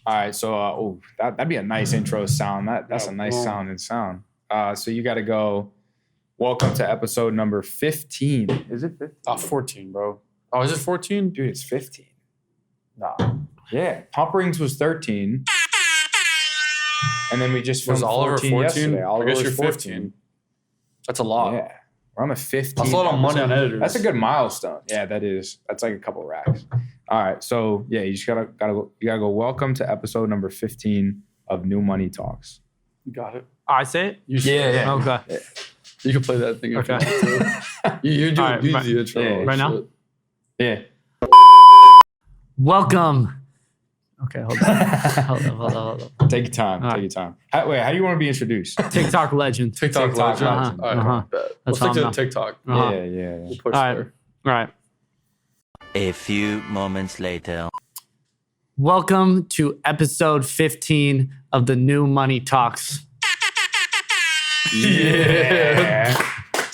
All right, so that'd be a nice intro sound. That's a nice sound. So you got to go. Welcome to episode number 15. Is it 15? 14, bro. Oh, is it 14? Dude, it's 15. Nah. Yeah, Pump Rings was 13. And then we just filmed was Oliver 14 yesterday. I guess you're 15. That's a lot. Yeah, we're on the 15th. That's a lot of money on editors. That's a good milestone. Yeah, that is. That's like a couple racks. All right, so yeah, you just gotta go. Welcome to episode number 15 of New Money Talks. You got it. I say it? Yeah. Okay. Yeah. You can play that thing. Okay. You do All right, the intro. yeah, right now? Yeah. Welcome. Okay, hold on. Take your time. All Take your time. How do you want to be introduced? TikTok legend. TikTok legend. legend. All right, bet. Let's stick to the TikTok. Yeah. We'll push All right. there. All right. A few moments later. Welcome to episode 15 of the New Money Talks. Yeah.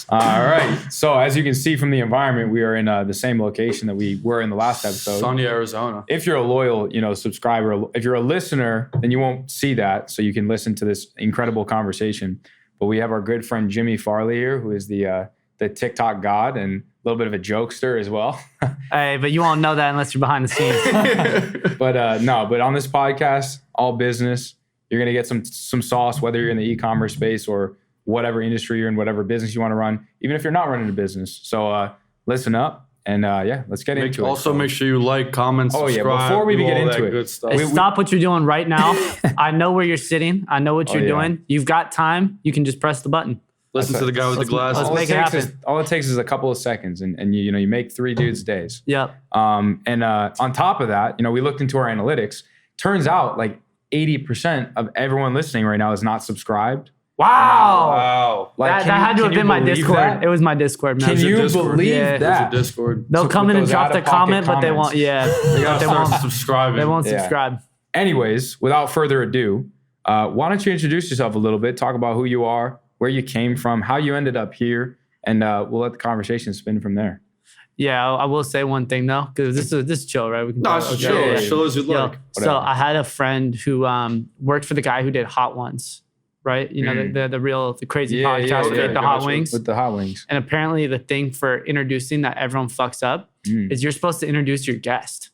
All right. So as you can see from the environment, we are in the same location that we were in the last episode. Sunny Arizona. If you're a loyal, subscriber, if you're a listener, then you won't see that. So you can listen to this incredible conversation. But we have our good friend Jimmy Farley here, who is the TikTok god and a little bit of a jokester as well. Hey, but you won't know that unless you're behind the scenes. But on this podcast, all business, you're going to get some sauce, whether you're in the e-commerce space or whatever industry you're in, whatever business you want to run, even if you're not running a business. So listen up and let's get into it. Also, make sure you like, comment, subscribe. Oh, yeah, before we get into it. Good stuff. Hey, stop what you're doing right now. I know where you're sitting. I know what you're doing. You've got time. You can just press the button. Listen to the guy with the glasses. Let's make it happen. All it takes is a couple of seconds, and you make 3 dudes' days. Yep. And on top of that, we looked into our analytics. Turns out like 80% of everyone listening right now is not subscribed. Wow. Like, that had to have been my Discord. That? It was my Discord. Man. Can you Discord. believe Yeah. that? There's a Discord. They'll come in and those drop the comment, but they won't. comments. Yeah. You gotta they start won't. subscribing. They won't Yeah. subscribe. Anyways, without further ado, why don't you introduce yourself a little bit, talk about who you are, where you came from, how you ended up here, and we'll let the conversation spin from there. Yeah, I will say one thing though, because this is chill, right? We can No, it's chill. Yeah. Chill as you Yo, like. so I had a friend who worked for the guy who did Hot Ones, right? The crazy podcast yeah, with the Hot Wings. With the Hot Wings. And apparently the thing for introducing that everyone fucks up is you're supposed to introduce your guest.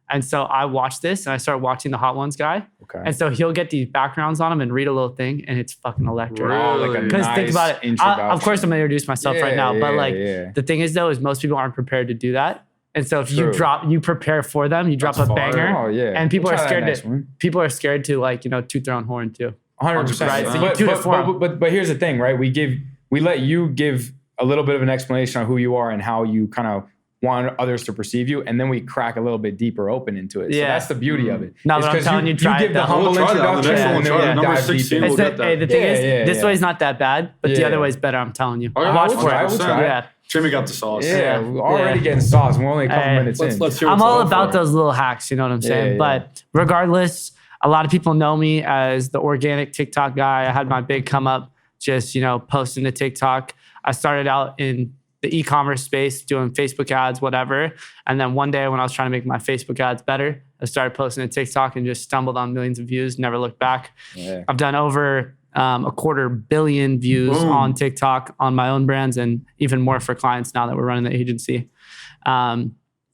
And so I watched this and I started watching the Hot Ones guy. Okay. And so he'll get these backgrounds on him and read a little thing and it's fucking electric. Really? Because think about it. Of course I'm going to introduce myself right now. But the thing is though, is most people aren't prepared to do that. And so if you prepare for them, you drop a banger. Oh, yeah. And people We'll are try that scared next people are scared to toot their own horn too. 100%. Right? So you toot it for them. But here's the thing, right? We let you give a little bit of an explanation on who you are and how you kind of want others to perceive you, and then we crack a little bit deeper open into it. So that's the beauty of it. No, but I'm telling you, try give it. the humble introduction, and then we Number dive 16 deep we'll into get that. Hey, the thing is, this way's not that bad, but the other way's better. I'm telling you. Okay, Watch we'll for try, it. we'll try. Yeah. Jimmy got the sauce. Yeah, we're already getting sauce. We're only a couple minutes in. Let's hear I'm what's all up about for it. those little hacks, you know what I'm saying? Yeah. But regardless, a lot of people know me as the organic TikTok guy. I had my big come up just, posting to TikTok. I started out in the e-commerce space, doing Facebook ads, whatever. And then one day when I was trying to make my Facebook ads better, I started posting to TikTok and just stumbled on millions of views, never looked back. Yeah. I've done over 250 million views on TikTok on my own brands and even more for clients now that we're running the agency.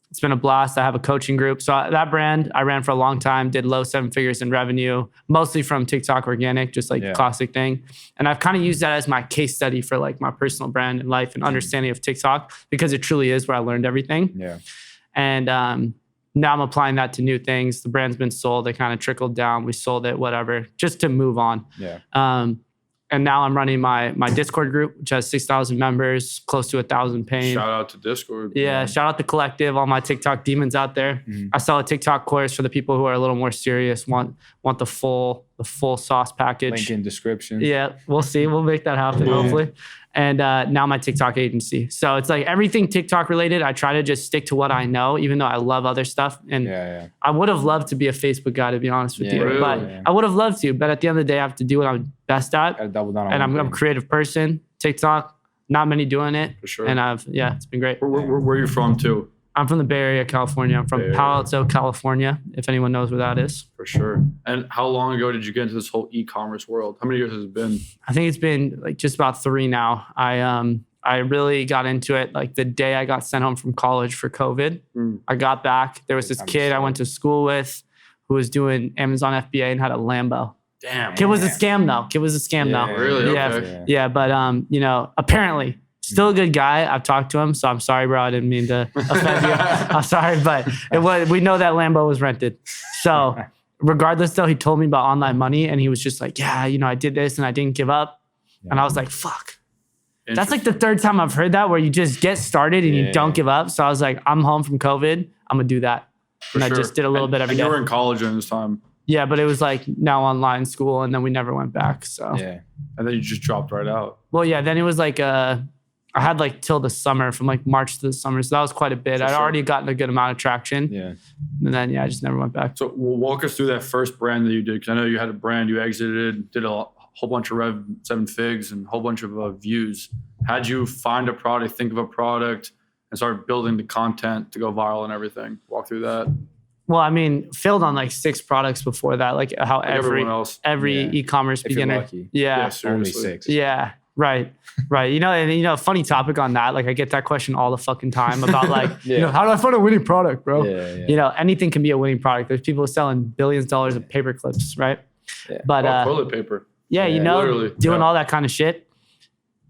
It's been a blast. I have a coaching group. So that brand I ran for a long time, did low 7 figures in revenue, mostly from TikTok Organic, just like classic thing. And I've kind of used that as my case study for like my personal brand and life and understanding of TikTok because it truly is where I learned everything. Yeah. And now I'm applying that to new things. The brand's been sold. They kind of trickled down. We sold it, whatever, just to move on. Yeah. And now I'm running my Discord group, which has 6,000 members, close to 1,000 paying. Shout out to Discord. Yeah, shout out to Collective, all my TikTok demons out there. I sell a TikTok course for the people who are a little more serious, want the full sauce package. Link in description. Yeah, we'll see. We'll make that happen, hopefully. And now my TikTok agency. So it's like everything TikTok related, I try to just stick to what I know, even though I love other stuff. And I would have loved to be a Facebook guy, to be honest with you. Really? But I would have loved to. But at the end of the day, I have to do what I'm best at. Gotta double down on And I'm one a thing. creative person. TikTok, not many doing it. For sure. And it's been great. Where are you from too? I'm from the Bay Area, California. I'm from Palo Alto, California, if anyone knows where that is. For sure. And how long ago did you get into this whole e-commerce world? How many years has it been? I think it's been like just about 3 now. I really got into it like the day I got sent home from college for COVID. I got back. There was this kid I went to school with who was doing Amazon FBA and had a Lambo. Damn. Kid was a scam though. Really? Yeah. Okay. Yeah. But, you know, apparently still a good guy. I've talked to him. So I'm sorry, bro. I didn't mean to offend you. I'm sorry. But we know that Lambo was rented. So regardless though, he told me about online money and he was just like, yeah, you know, I did this and I didn't give up. And I was like, fuck. That's like the 3rd time I've heard that where you just get started and you don't give up. So I was like, I'm home from COVID. I'm going to do that. And I just did a little bit every day. You were in college during this time. Yeah, but it was like now online school and then we never went back. So and then you just dropped right out. Well, yeah, then it was like I had like till the summer, from like March to the summer. So that was quite a bit. I'd already gotten a good amount of traction. Yeah. And then, I just never went back. So walk us through that first brand that you did. Because I know you had a brand, you exited, did a whole bunch of Rev 7 Figs and a whole bunch of views. How'd you find a product, think of a product, and start building the content to go viral and everything? Walk through that. Well, I mean, failed on like 6 products before that, like how every e-commerce beginner. Yeah, only 6. Yeah, right. You know, and funny topic on that. Like I get that question all the fucking time about like, you know, how do I find a winning product, bro? You know, anything can be a winning product. There's people selling billions of dollars of paper clips, right? But toilet paper. Yeah, you know, literally. Doing all that kind of shit.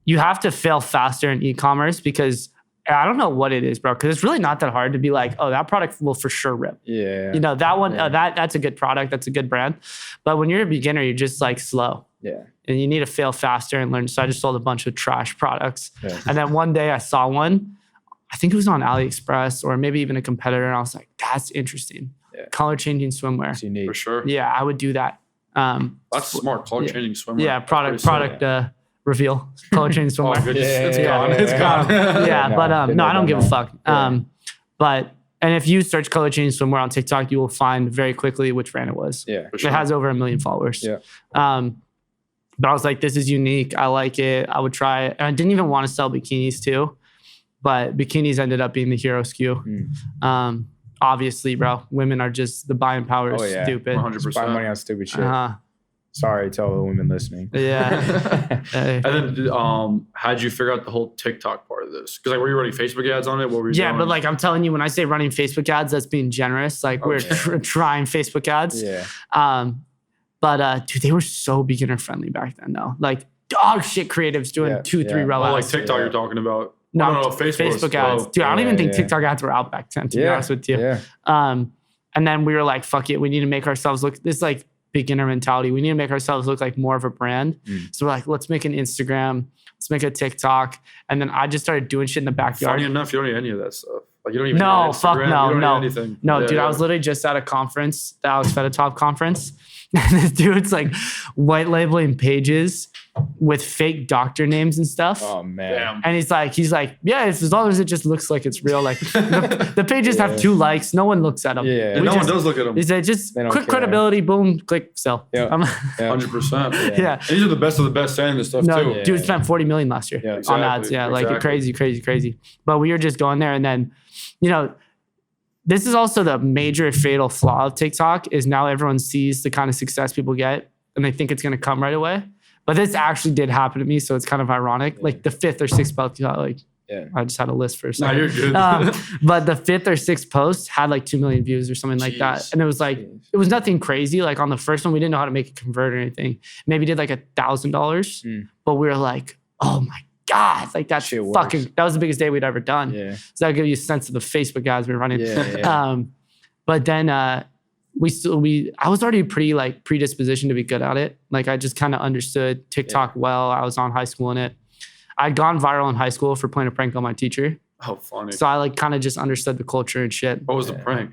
You have to fail faster in e-commerce because I don't know what it is, bro. Because it's really not that hard to be like, oh, that product will for sure rip. Yeah. You know, that one, that's a good product. That's a good brand. But when you're a beginner, you're just like slow. Yeah. And you need to fail faster and learn. So I just sold a bunch of trash products. Yeah. And then one day I saw one, I think it was on AliExpress or maybe even a competitor. And I was like, that's interesting. Yeah. Color changing swimwear. That's unique. For sure. Yeah, I would do that. That's smart. Color changing swimwear. Yeah, product reveal. Color changing swimwear. Oh, it's gone. It's gone. Yeah, but no, I don't give a fuck. And if you search color changing swimwear on TikTok, you will find very quickly which brand it was. Yeah, it has over 1 million followers. Yeah. But I was like, this is unique. I like it. I would try it. And I didn't even want to sell bikinis too, but bikinis ended up being the hero SKU. Obviously, bro, women are just, the buying power is stupid. 100%. Buy money on stupid shit. Sorry to all the women listening. Yeah. And then how'd you figure out the whole TikTok part of this? Because like, were you running Facebook ads on it? What were you doing? But like I'm telling you, when I say running Facebook ads, that's being generous. Like we're trying Facebook ads. Yeah. But dude, they were so beginner friendly back then though. Like dog shit creatives doing 2-3 row ads. Like TikTok you're talking about. No, Facebook ads. Dude, I don't even think TikTok ads were out back then, to be honest with you. Yeah. And then we were like, fuck it. We need to make ourselves look, this like beginner mentality. We need to make ourselves look like more of a brand. So we're like, let's make an Instagram. Let's make a TikTok. And then I just started doing shit in the backyard. Funny enough, you don't need any of that stuff. Like you don't even no, need fuck Instagram. no, you don't no. need anything. No, dude, I was literally just at a conference, the Alex Fedotov conference. And this dude's like white labeling pages with fake doctor names and stuff. Oh man. Damn. And he's like, yeah, as long as it just looks like it's real. Like the pages have 2 likes. No one looks at them. Yeah. No one does look at them. He said just quick credibility, boom, click, sell. Yeah. 100%. Yeah. And these are the best of the best saying this stuff too. No, dude spent $40 million last year on ads. Yeah, like crazy. But we were just going there, and then, you know, this is also the major fatal flaw of TikTok is now everyone sees the kind of success people get and they think it's going to come right away. But this actually did happen to me, so it's kind of ironic. Like the 5th or 6th post, I just had a list for a second. No, you're good. But the 5th or 6th post had like 2 million views or something like that. And it was like, it was nothing crazy. Like on the first one, we didn't know how to make it convert or anything. Maybe did like $1,000, but we were like, oh my God, like that's fucking, that was the biggest day we'd ever done. Yeah. So that'll give you a sense of the Facebook ads we were running. But then I was already pretty like predispositioned to be good at it. Like I just kind of understood TikTok well. I was on high school in it. I'd gone viral in high school for playing a prank on my teacher. Oh, funny. So I like kind of just understood the culture and shit. What was the prank?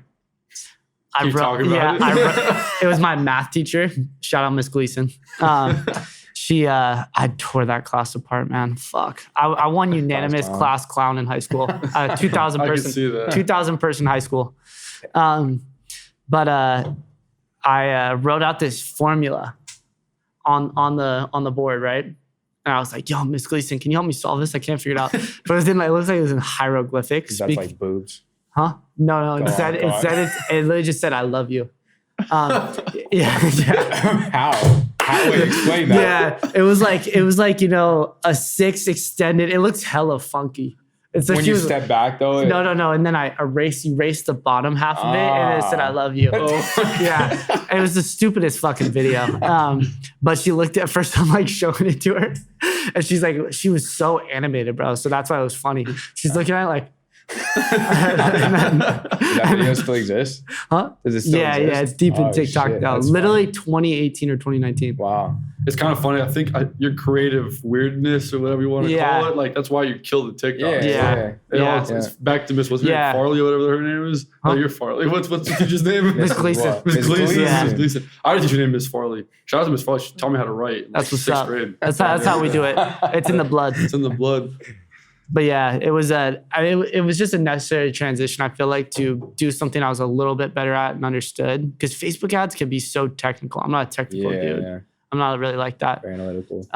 It was my math teacher. Shout out Miss Gleason. I tore that class apart, man. Fuck. I won unanimous class clown in high school. 2,000 person high school. But I wrote out this formula on the board, right? And I was like, yo, Miss Gleason, can you help me solve this? I can't figure it out. But it was it looks like it was in hieroglyphics. That's like boobs. Huh? No. It literally just said, I love you. How would you explain that? Yeah, it was like a 6 extended. It looks hella funky. It's like When you step back though. No. And then I erased the bottom half of it and it said, "I love you." Yeah. It was the stupidest fucking video. But she looked at first, I'm like showing it to her. And she's like, she was so animated, bro. So that's why it was funny. She's looking at it like, Does that video still exist? huh? Does it still exist? Yeah, it's deep in TikTok shit, now. that's Literally funny. 2018 or 2019. Wow. It's kind of funny. I think your creative weirdness or whatever you want to call it, like that's why you killed the TikTok. It's back to Miss, what's her name? Farley or whatever her name is. Huh? Oh, you're Farley. What's the teacher's name? Miss Gleason. Miss Gleason. Yeah. Miss Gleason. I already teach your name, Miss Farley. Shout out to Miss Farley. She taught me how to write. In That's what's sixth up. grade. That's how we do it. It's in the blood. It's in the blood. But yeah, it was it was just a necessary transition. I feel like to do something I was a little bit better at and understood, because Facebook ads can be so technical. I'm not a technical dude. Yeah. I'm not really like that. Very analytical.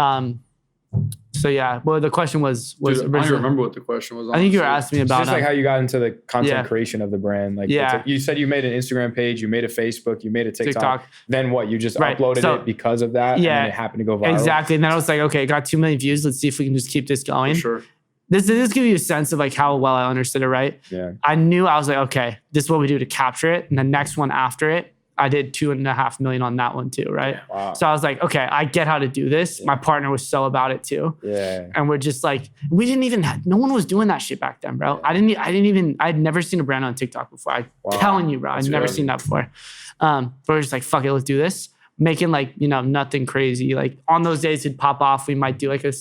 So yeah, well, the question was Dude, I don't originally, remember what the question was. I think you were honestly. asking me It's about just like how you got into the content Yeah. creation of the brand. Like, Yeah. it's like you said you made an Instagram page, you made a Facebook, you made a TikTok. Then what? You just Right. uploaded So- it because of that, and Yeah. then it happened to go viral. exactly. And then I was like, okay, got 2 million views. Let's see if we can just keep this going. For sure. This gives you a sense of like how well I understood it, right? Yeah. I knew I was like, okay, this is what we do to capture it. And the next one after it, I did 2.5 million on that one too, right? Wow. So I was like, okay, I get how to do this. Yeah. My partner was so about it too. Yeah. And we're just like, no one was doing that shit back then, bro. I had never seen a brand on TikTok before. I'm Wow. telling you, bro, I'd never seen that before. But we're just like, fuck it, let's do this. Making like, nothing crazy. Like on those days it'd pop off. We might do like a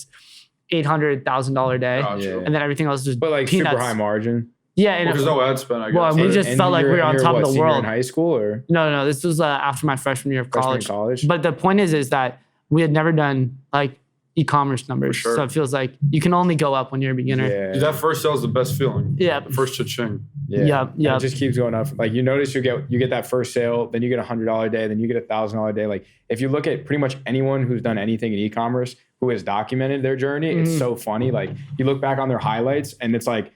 $800,000 day. Gotcha. Yeah. And then everything else just But like peanuts. super high margin. Yeah. And There's no ad spend, I guess. Well, and we just And felt like we were on you're top of the senior world. in high school or No. This was after my freshman year of freshman college. in college? But the point is that we had never done like e-commerce numbers. For sure. So it feels like you can only go up when you're a beginner. yeah. Dude, that first sale is the best feeling. Yeah. The first cha-ching. Yeah. Yeah. And it just keeps going up. Like you notice you get that first sale, then you get $100 a day, then you get $1,000 a day. Like if you look at pretty much anyone who's done anything in e-commerce who has documented their journey, it's so funny. Like you look back on their highlights and it's like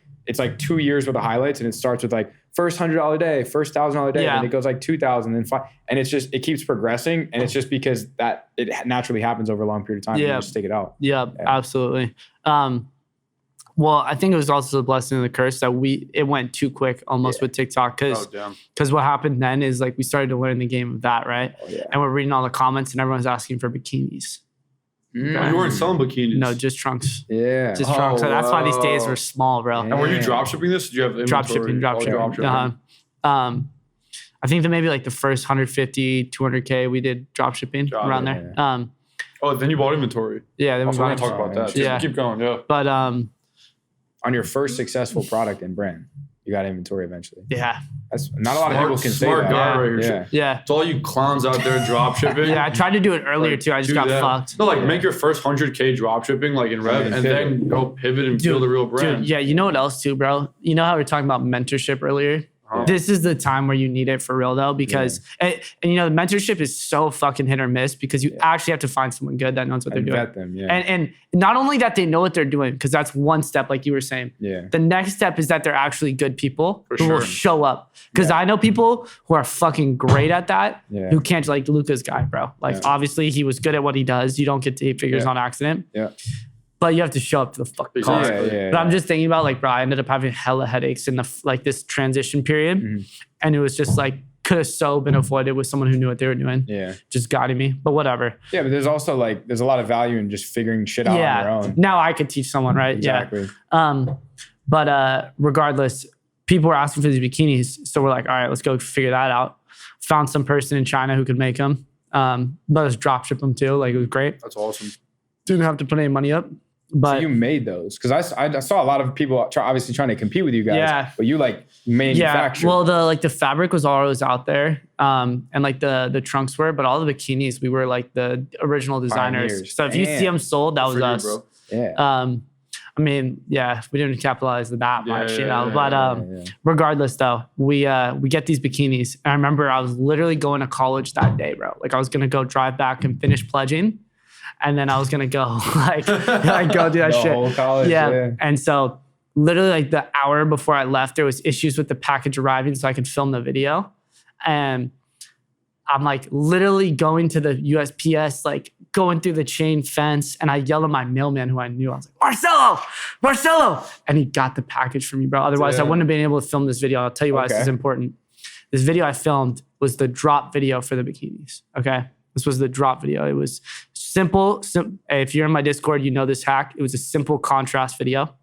2 years worth of highlights, and it starts with like first $100 day, first $1,000 day, Yeah. and it goes like 2,000, then 5, and it's just it keeps progressing, and it's just because that it naturally happens over a long period of time. And Yeah. you just stick it out. Yeah, absolutely. Well, I think it was also the blessing and the curse that it went too quick almost with TikTok Oh, damn. because what happened then is like we started to learn the game of that, right? Oh, yeah. And we're reading all the comments and everyone's asking for bikinis. Oh, you weren't selling bikinis. No, just trunks. Yeah. Just trunks. So that's why these days wow. were small, bro. Yeah. And were you drop shipping this? Did you have inventory? Drop shipping. Oh, drop I think that maybe like the first 150, 200K we did drop shipping Got around it, there. Oh, then you bought inventory. Yeah, then we Also, we're bought going to talk about that. Yeah. Keep going, yeah. But On your first successful product and brand, you got inventory eventually. yeah, That's not a lot of people can say Smart that. guy right here. Yeah. yeah. It's all you clowns out there drop shipping. Yeah, I tried to do it earlier Like, too. I just do got that. fucked. No, like make your first 100K drop shipping like in rev, then and pivot. then go pivot and build a real brand. Dude, yeah, you know what else too, bro? You know how we were talking about mentorship earlier? Uh-huh. This is the time where you need it for real though, because and the mentorship is so fucking hit or miss because you actually have to find someone good that knows what they're And doing. vet them. Yeah. And not only that they know what they're doing, because that's one step, like you were saying. yeah. The next step is that they're actually good people For who will sure. show up. Because I know people who are fucking great at that, Yeah. who can't, like Luca's guy, bro. Like Yeah. obviously he was good at what he does. You don't get to 8 figures Yeah. on accident. Yeah. But you have to show up to the fucking call. Exactly. Yeah. But I'm just thinking about like, bro, I ended up having hella headaches in this transition period. Mm-hmm. And it was just like, could have so been avoided with someone who knew what they were doing. Yeah. Just guiding me. But whatever. Yeah, but there's also like there's a lot of value in just figuring shit out on your Yeah. own. Now I could teach someone, right? Exactly. Yeah. But regardless, people were asking for these bikinis. So we're like, all right, let's go figure that out. Found some person in China who could make them. Let us drop ship them too. Like it was great. That's awesome. Didn't have to put any money up. But So you made those because I saw a lot of people obviously trying to compete with you guys. Yeah. But you like manufactured. yeah, well, the fabric was always out there, and like the trunks were, but all the bikinis, we were like the original designers. Pioneers. So if you see Damn. them sold, that was For you, us. bro. yeah. I mean, yeah, we didn't capitalize that much, you know. yeah, But yeah. regardless, though, we get these bikinis. And I remember I was literally going to college that day, bro. Like I was gonna go drive back and finish pledging, and then I was gonna go like go do that The shit. whole college, yeah. And so literally like the hour before I left, there was issues with the package arriving, so I could film the video. And I'm like literally going to the USPS, like going through the chain fence, and I yelled at my mailman who I knew. I was like, Marcelo! And he got the package for me, bro. Otherwise, I wouldn't have been able to film this video. I'll tell you why this is important. This video I filmed was the drop video for the bikinis, okay? This was the drop video. It was simple. If you're in my Discord, you know this hack. It was a simple contrast video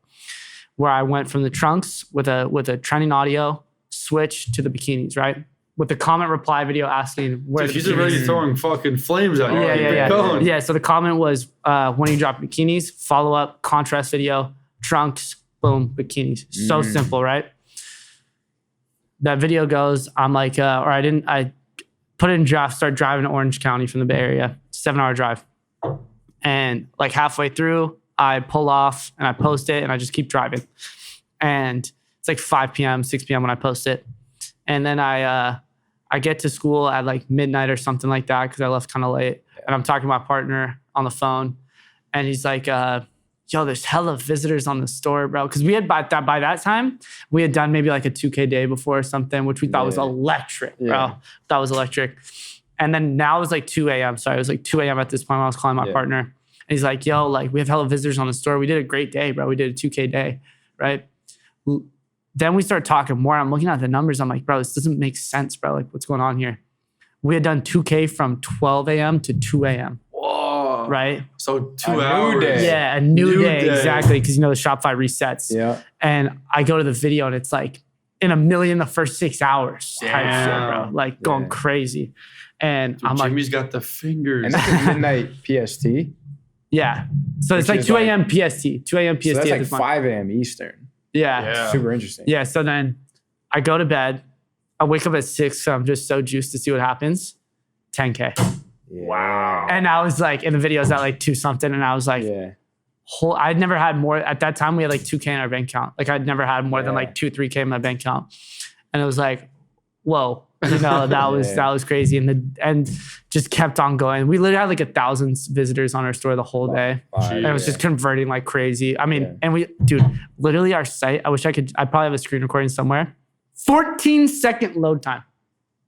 where I went from the trunks with a trending audio switch to the bikinis, right? With the comment reply video asking where he's already throwing fucking flames at you. Yeah. So the comment was, when you drop bikinis, follow up, contrast video, trunks, boom, bikinis. So simple, right? That video goes, I'm like, I put it in draft, start driving to Orange County from the Bay Area, 7-hour drive. And like halfway through, I pull off and I post it and I just keep driving. And it's like 5 p.m., 6 p.m. when I post it. And then I get to school at like midnight or something like that because I left kind of late. And I'm talking to my partner on the phone. And he's like, yo, there's hella visitors on the store, bro. Because we had, by that time, we had done maybe like a 2K day before or something, which we thought was electric, bro. Thought was electric. And then now it was like 2 a.m. Sorry, it was like 2 a.m. at this point when I was calling my partner. And he's like, yo, like we have hella visitors on the store. We did a great day, bro. We did a 2K day, right? Then we start talking more. I'm looking at the numbers. I'm like, bro, this doesn't make sense, bro. Like, what's going on here? We had done 2K from 12 a.m. to 2 a.m. Whoa. Right? So 2 hours. New day. Yeah, a new day. Exactly. Because, you know, the Shopify resets. Yeah. And I go to the video and it's like in a million the first 6 hours type shit, bro. Like going crazy. And Dude, I'm like, Jimmy's got the fingers. And that's at midnight PST. Yeah. So it's like 2 a.m. PST. 2 a.m. PST. So that's at like this 5 a.m. Eastern. Yeah. Super interesting. Yeah. So then I go to bed. I wake up at 6. So I'm just so juiced to see what happens. 10K. Yeah. Wow. And I was like, in the videos at like 2 something. And I was like, I'd never had more. At that time, we had like 2K in our bank account. Like I'd never had more than like 2, 3K in my bank account. And it was like, whoa, you know, that was crazy. And just kept on going. We literally had like 1,000 visitors on our store the whole day. And it was just converting like crazy. I mean, and dude, literally our site, I probably have a screen recording somewhere. 14-second load time.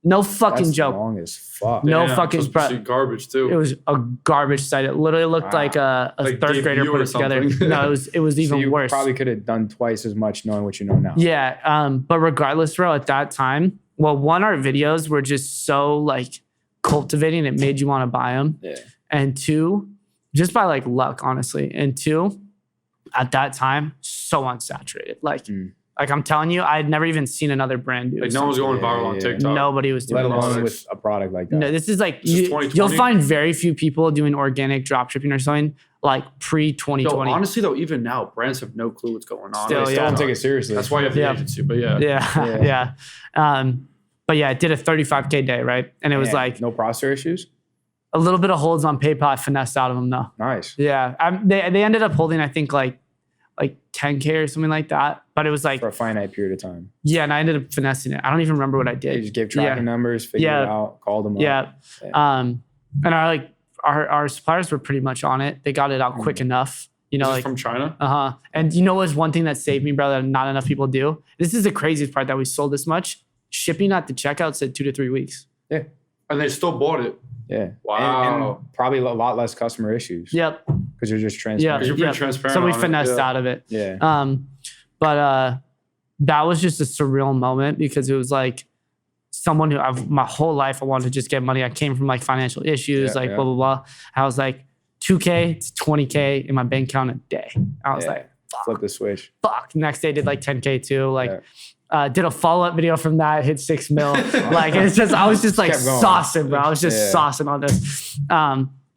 No fucking joke. Long as fuck. No fucking garbage too. It was a garbage site. It literally looked like a third grader put it together. No, it was even you worse. Probably could have done twice as much knowing what you know now. Yeah. But regardless, bro, at that time, well, one, our videos were just so like cultivating. It made you want to buy them. Yeah. And 2, just by like luck, honestly. And 2, at that time, so unsaturated. Like I'm telling you, I had never even seen another brand do. Like no one's going viral on TikTok. Nobody was doing Let alone this. with a product like that. No, this is like you'll find very few people doing organic dropshipping or something like pre-2020. Honestly, though, even now, brands have no clue what's going on. Still, They still don't take it seriously. That's why you have the agency. But yeah. But yeah, it did a 35K day, right? And it was like no processor issues. A little bit of holds on PayPal. I finessed out of them though. Nice. Yeah, they ended up holding, I think like 10K or something like that. But it was like for a finite period of time. Yeah, and I ended up finessing it. I don't even remember what I did. You just gave tracking numbers, figured it out, called them up. Yeah. And our suppliers were pretty much on it. They got it out quick enough. You know, like from China. And you know what's one thing that saved me, brother, that not enough people do? This is the craziest part that we sold this much. Shipping at the checkout said 2 to 3 weeks. Yeah. And they still bought it. Yeah. Wow. And probably a lot less customer issues. Yep. Because you're just transparent. Yeah. Because you're pretty transparent. So we finessed out of it. Yeah. But that was just a surreal moment because it was like someone who my whole life I wanted to just get money. I came from like financial issues, blah, blah, blah. I was like 2K to 20K in my bank account a day. I was like, fuck. Flip the switch. Fuck. Next day did like 10K too. Like, did a follow-up video from that, hit 6 mil. Like, it's just, I was just like saucing, bro. I was just saucing on this.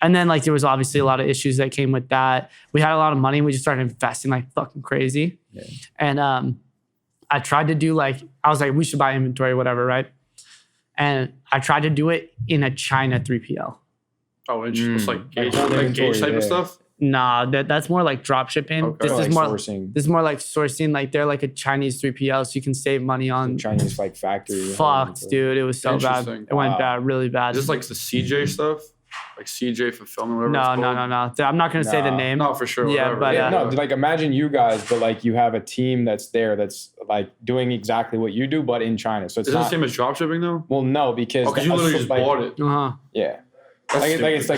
And then like, there was obviously a lot of issues that came with that. We had a lot of money. We just started investing like fucking crazy. Yeah. And I tried to do like, I was like, we should buy inventory, whatever, right? And I tried to do it in a China 3PL. Oh, it's like Gage type of stuff? Nah, that's more like drop shipping. Okay. This is like more sourcing. This is more like sourcing. Like they're like a Chinese 3PL, so you can save money on Chinese like factory. Fucked, dude. It was so bad. It went bad, really bad. Is this like the CJ stuff? like CJ Fulfillment, whatever No. it's called? I'm not gonna say the Nah. name. No, for sure. Yeah, whatever. but, No, like imagine you guys, but like you have a team that's there that's like doing exactly what you do, but in China. So it's Is it the not. same as dropshipping though? Well, no, because Oh, because you literally just like, bought it. Yeah. Yeah, like it's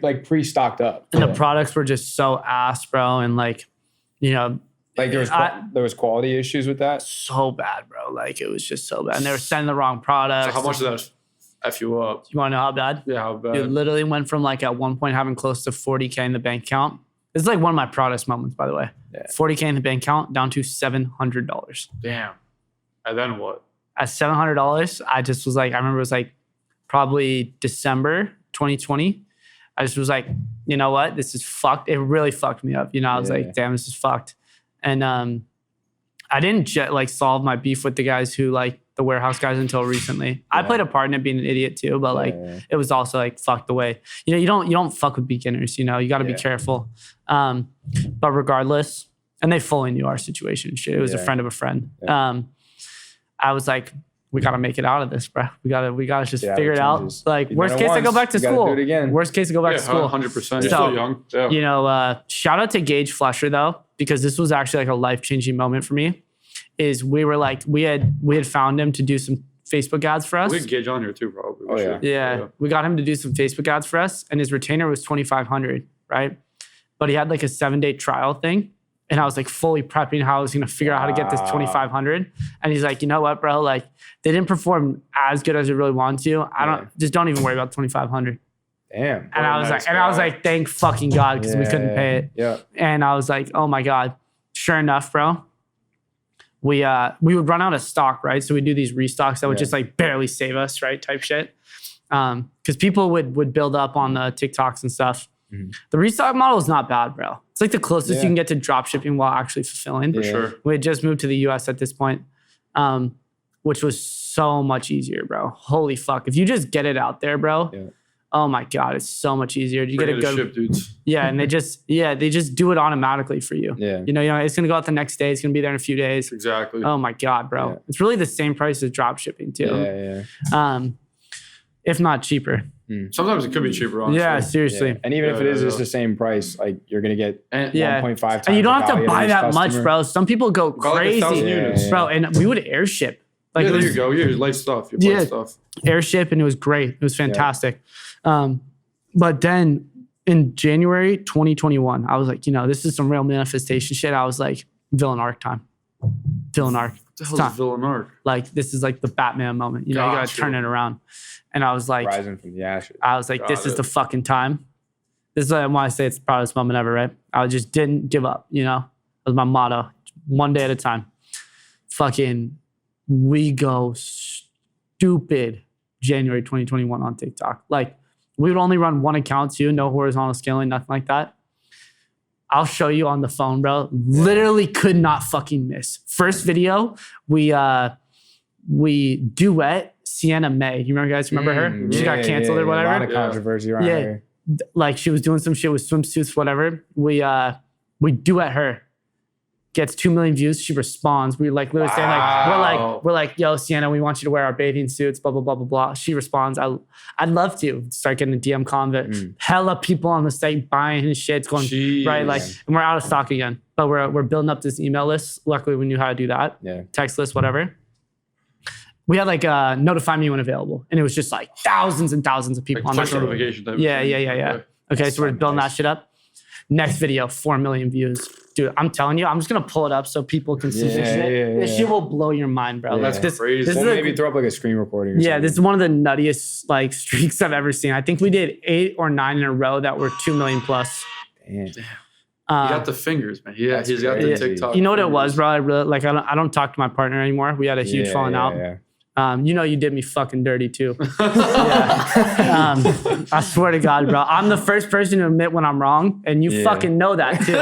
like pre-stocked up. And the products were just so ass, bro, and like, Like there was quality issues with that. so bad, bro. Like it was just so bad, and they were sending the wrong products. So how much does that F you up? You want to know how bad? Yeah, how bad? It literally went from like at one point having close to 40K in the bank account. This is like one of my proudest moments, by the way. Yeah. 40K in the bank account down to $700. Damn. And then what? At $700, I just was like, I remember it was like probably December 2020. I just was like, you know what? This is fucked. It really fucked me up. I was like, damn, this is fucked. And I didn't solve my beef with the guys who like the warehouse guys until recently. I played a part in it being an idiot too, but like it was also like fucked the way. You don't fuck with beginners, you got to be careful. But regardless, and they fully knew our situation and shit. It was a friend of a friend. Yeah. I was like, we got to make it out of this, bro. We gotta just figure it out. changes. Like You've worst done it case, I go once, back to you gotta school. do it again. Worst case, I go back to school. 100%. You're So, still young. Yeah. Shout out to Gage Flusher though, because this was actually like a life-changing moment for me. Is we were like we had found him to do some Facebook ads for us. We can Gage on here too, probably. Oh, yeah. Yeah, we got him to do some Facebook ads for us, and his retainer was $2,500, right? But he had like a 7-day trial thing, and I was like fully prepping how I was gonna figure out how to get this $2,500. And he's like, you know what, bro? Like they didn't perform as good as I really wanted to. Don't even worry about $2,500. Damn. And I was like, thank fucking God, because we couldn't pay it. Yeah. And I was like, oh my God. Sure enough, bro. We would run out of stock, right? So we do these restocks that would just like barely save us, right? Type shit. Because people would build up on the TikToks and stuff. Mm-hmm. The restock model is not bad, bro. It's like the closest you can get to drop shipping while actually fulfilling. For sure. We had just moved to the US at this point, which was so much easier, bro. Holy fuck. If you just get it out there, bro. Yeah. Oh my God, it's so much easier. You get a good ship, dudes. Yeah, and they just do it automatically for you. Yeah. It's gonna go out the next day. It's gonna be there in a few days. Exactly. Oh my God, bro. Yeah. It's really the same price as drop shipping too. Yeah. If not cheaper. Sometimes it could be cheaper, honestly. Yeah, seriously. Yeah. And even if it is just the same price, like you're gonna get 1.5 times. And you don't have to buy that much, bro. Some people go crazy, like 1,000 units. bro. And we would airship. Like there you go. Yeah, light stuff. You buy stuff. Airship, and it was great. It was fantastic. But then in January 2021, I was like, this is some real manifestation shit. I was like, villain arc time. Villain arc. What the hell is villain arc? Like, this is like the Batman moment. You got to turn it around. And I was like, rising from the ashes. I was like, this is the fucking time. This is why I say it's the proudest moment ever, right? I just didn't give up, That was my motto. One day at a time. Fucking, we go stupid January 2021 on TikTok. Like, we would only run one account too, no horizontal scaling, nothing like that. I'll show you on the phone, bro. Literally could not fucking miss. First video, we duet Sienna May. You remember her? She got canceled or whatever. A lot of controversy around her. Like she was doing some shit with swimsuits, whatever. We duet her. Gets 2 million views. She responds. We like literally saying like we're like, yo, Sienna, we want you to wear our bathing suits. Blah blah blah blah blah. She responds. I'd love to start getting a DM convert. Hella people on the site buying his shit. It's going right like, and we're out of stock again. But we're building up this email list. Luckily, we knew how to do that. Yeah. Text list, whatever. We had like notify me when available, and it was just like thousands and thousands of people like on that. Push notification type. Yeah. Okay, so we're building that shit up. Next video, 4 million views. Dude, I'm telling you, I'm just going to pull it up so people can see this shit. This shit will blow your mind, bro. Yeah. That's crazy. We'll maybe throw up like a screen recording or something. This is one of the nuttiest like streaks I've ever seen. I think we did 8 or 9 in a row that were 2 million plus. Damn. He got the fingers, man. He's got the TikTok. You know what it was, bro? I don't talk to my partner anymore. We had a huge falling out. Yeah. You did me fucking dirty too. I swear to God, bro. I'm the first person to admit when I'm wrong, and you fucking know that too.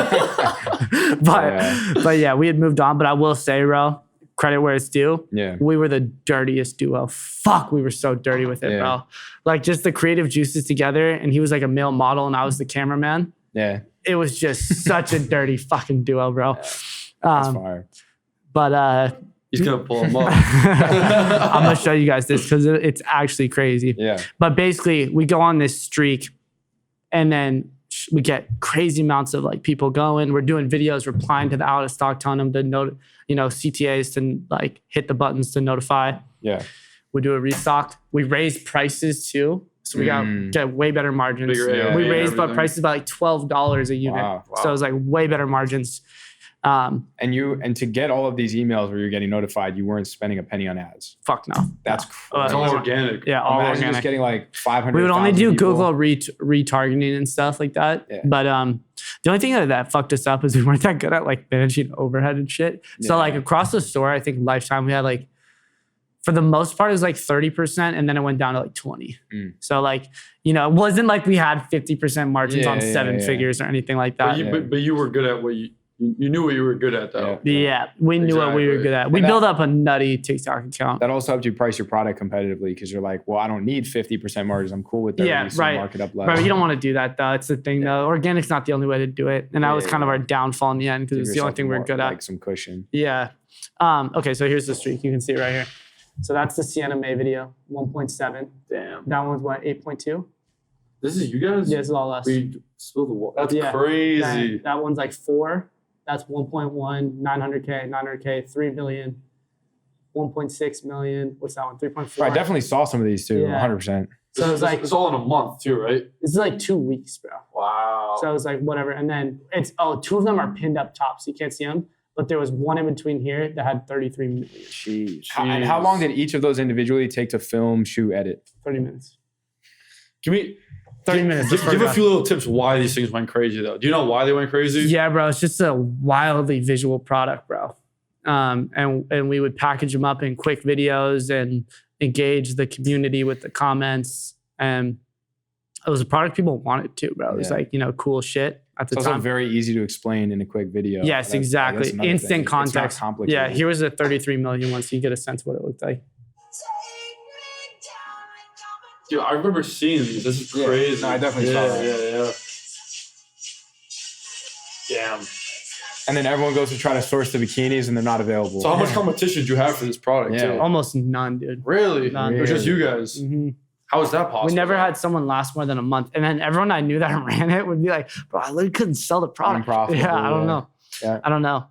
but yeah, we had moved on. But I will say, bro, credit where it's due. Yeah, we were the dirtiest duo. Fuck, we were so dirty with it, bro. Like just the creative juices together, and he was like a male model, and I was the cameraman. Yeah, it was just such a dirty fucking duo, bro. That's fire. But He's gonna pull them up. I'm gonna show you guys this because it's actually crazy. Yeah. But basically, we go on this streak, and then we get crazy amounts of like people going. We're doing videos, replying to the out of stock, telling them to CTAs to like hit the buttons to notify. Yeah. We do a restock. We raise prices too, so we get way better margins. Bigger We AOV raised and prices by like $12 a unit, Wow. so it was like way better margins. And to get all of these emails where you're getting notified, you weren't spending a penny on ads. Fuck no. That's crazy. It's all organic. Yeah, all Imagine organic. just getting like 500. We would only do people. Google retargeting and stuff like that. Yeah. But the only thing that fucked us up is we weren't that good at like managing overhead and shit. So Yeah. like across the store, I think lifetime we had like, for the most part, it was like 30%, and then it went down to like 20. So like, it wasn't like we had 50% margins on seven figures or anything like that. But you were good at what you knew what you were good at though. Yeah, we knew what we were Exactly. good at. We built up a nutty TikTok account. That also helped you price your product competitively because you're like, well, I don't need 50% margins. I'm cool with that. Yeah, right. Mark it up less. Right, you don't want to do that though. It's the thing though. Organic's not the only way to do it, and that was kind of our downfall in the end because Give it's the only yourself thing we're more, good at. like some cushion. Yeah. Okay, so here's the streak. You can see it right here. So that's the Sienna May video, 1.7. Damn. That one's what, 8.2? This is you guys? Yeah, this is all us. We spill the water. That's Yeah. crazy. That one's like 4. That's 1.1, 900K, 3 million, 1.6 million. What's that one? 3.4. I definitely saw some of these too, Yeah. 100%. So it's like, it's all in a month too, right? this is like 2 weeks, bro. Wow. So it's like whatever. And then it's, 2 of them are pinned up top, so you can't see them. But there was one in between here that had 33 million. Jeez. And how long did each of those individually take to film, shoot, edit? 30 minutes. Give me 30 minutes. Give a few little tips why these things went crazy though. Do you know why they went crazy? Yeah, bro. It's just a wildly visual product, bro. And we would package them up in quick videos and engage the community with the comments. And it was a product people wanted to, bro. It was like, cool shit at the It's time. also very easy to explain in a quick video. Yes, exactly. That's another Instant thing. It's context. not complicated. Yeah, here was a 33 million one, so you get a sense of what it looked like. Dude, I remember seeing these. This is crazy. No, I definitely saw that. Yeah. Damn. And then everyone goes to try to source the bikinis and they're not available. So how much competition do you have for this product Yeah. too? Almost none, dude. Really? None. It was just you guys. Mm-hmm. How is that possible? We never had someone last more than a month. And then everyone I knew that ran it would be like, bro, I literally couldn't sell the product. Unprofitable, Yeah, I don't know. Yeah. I don't know.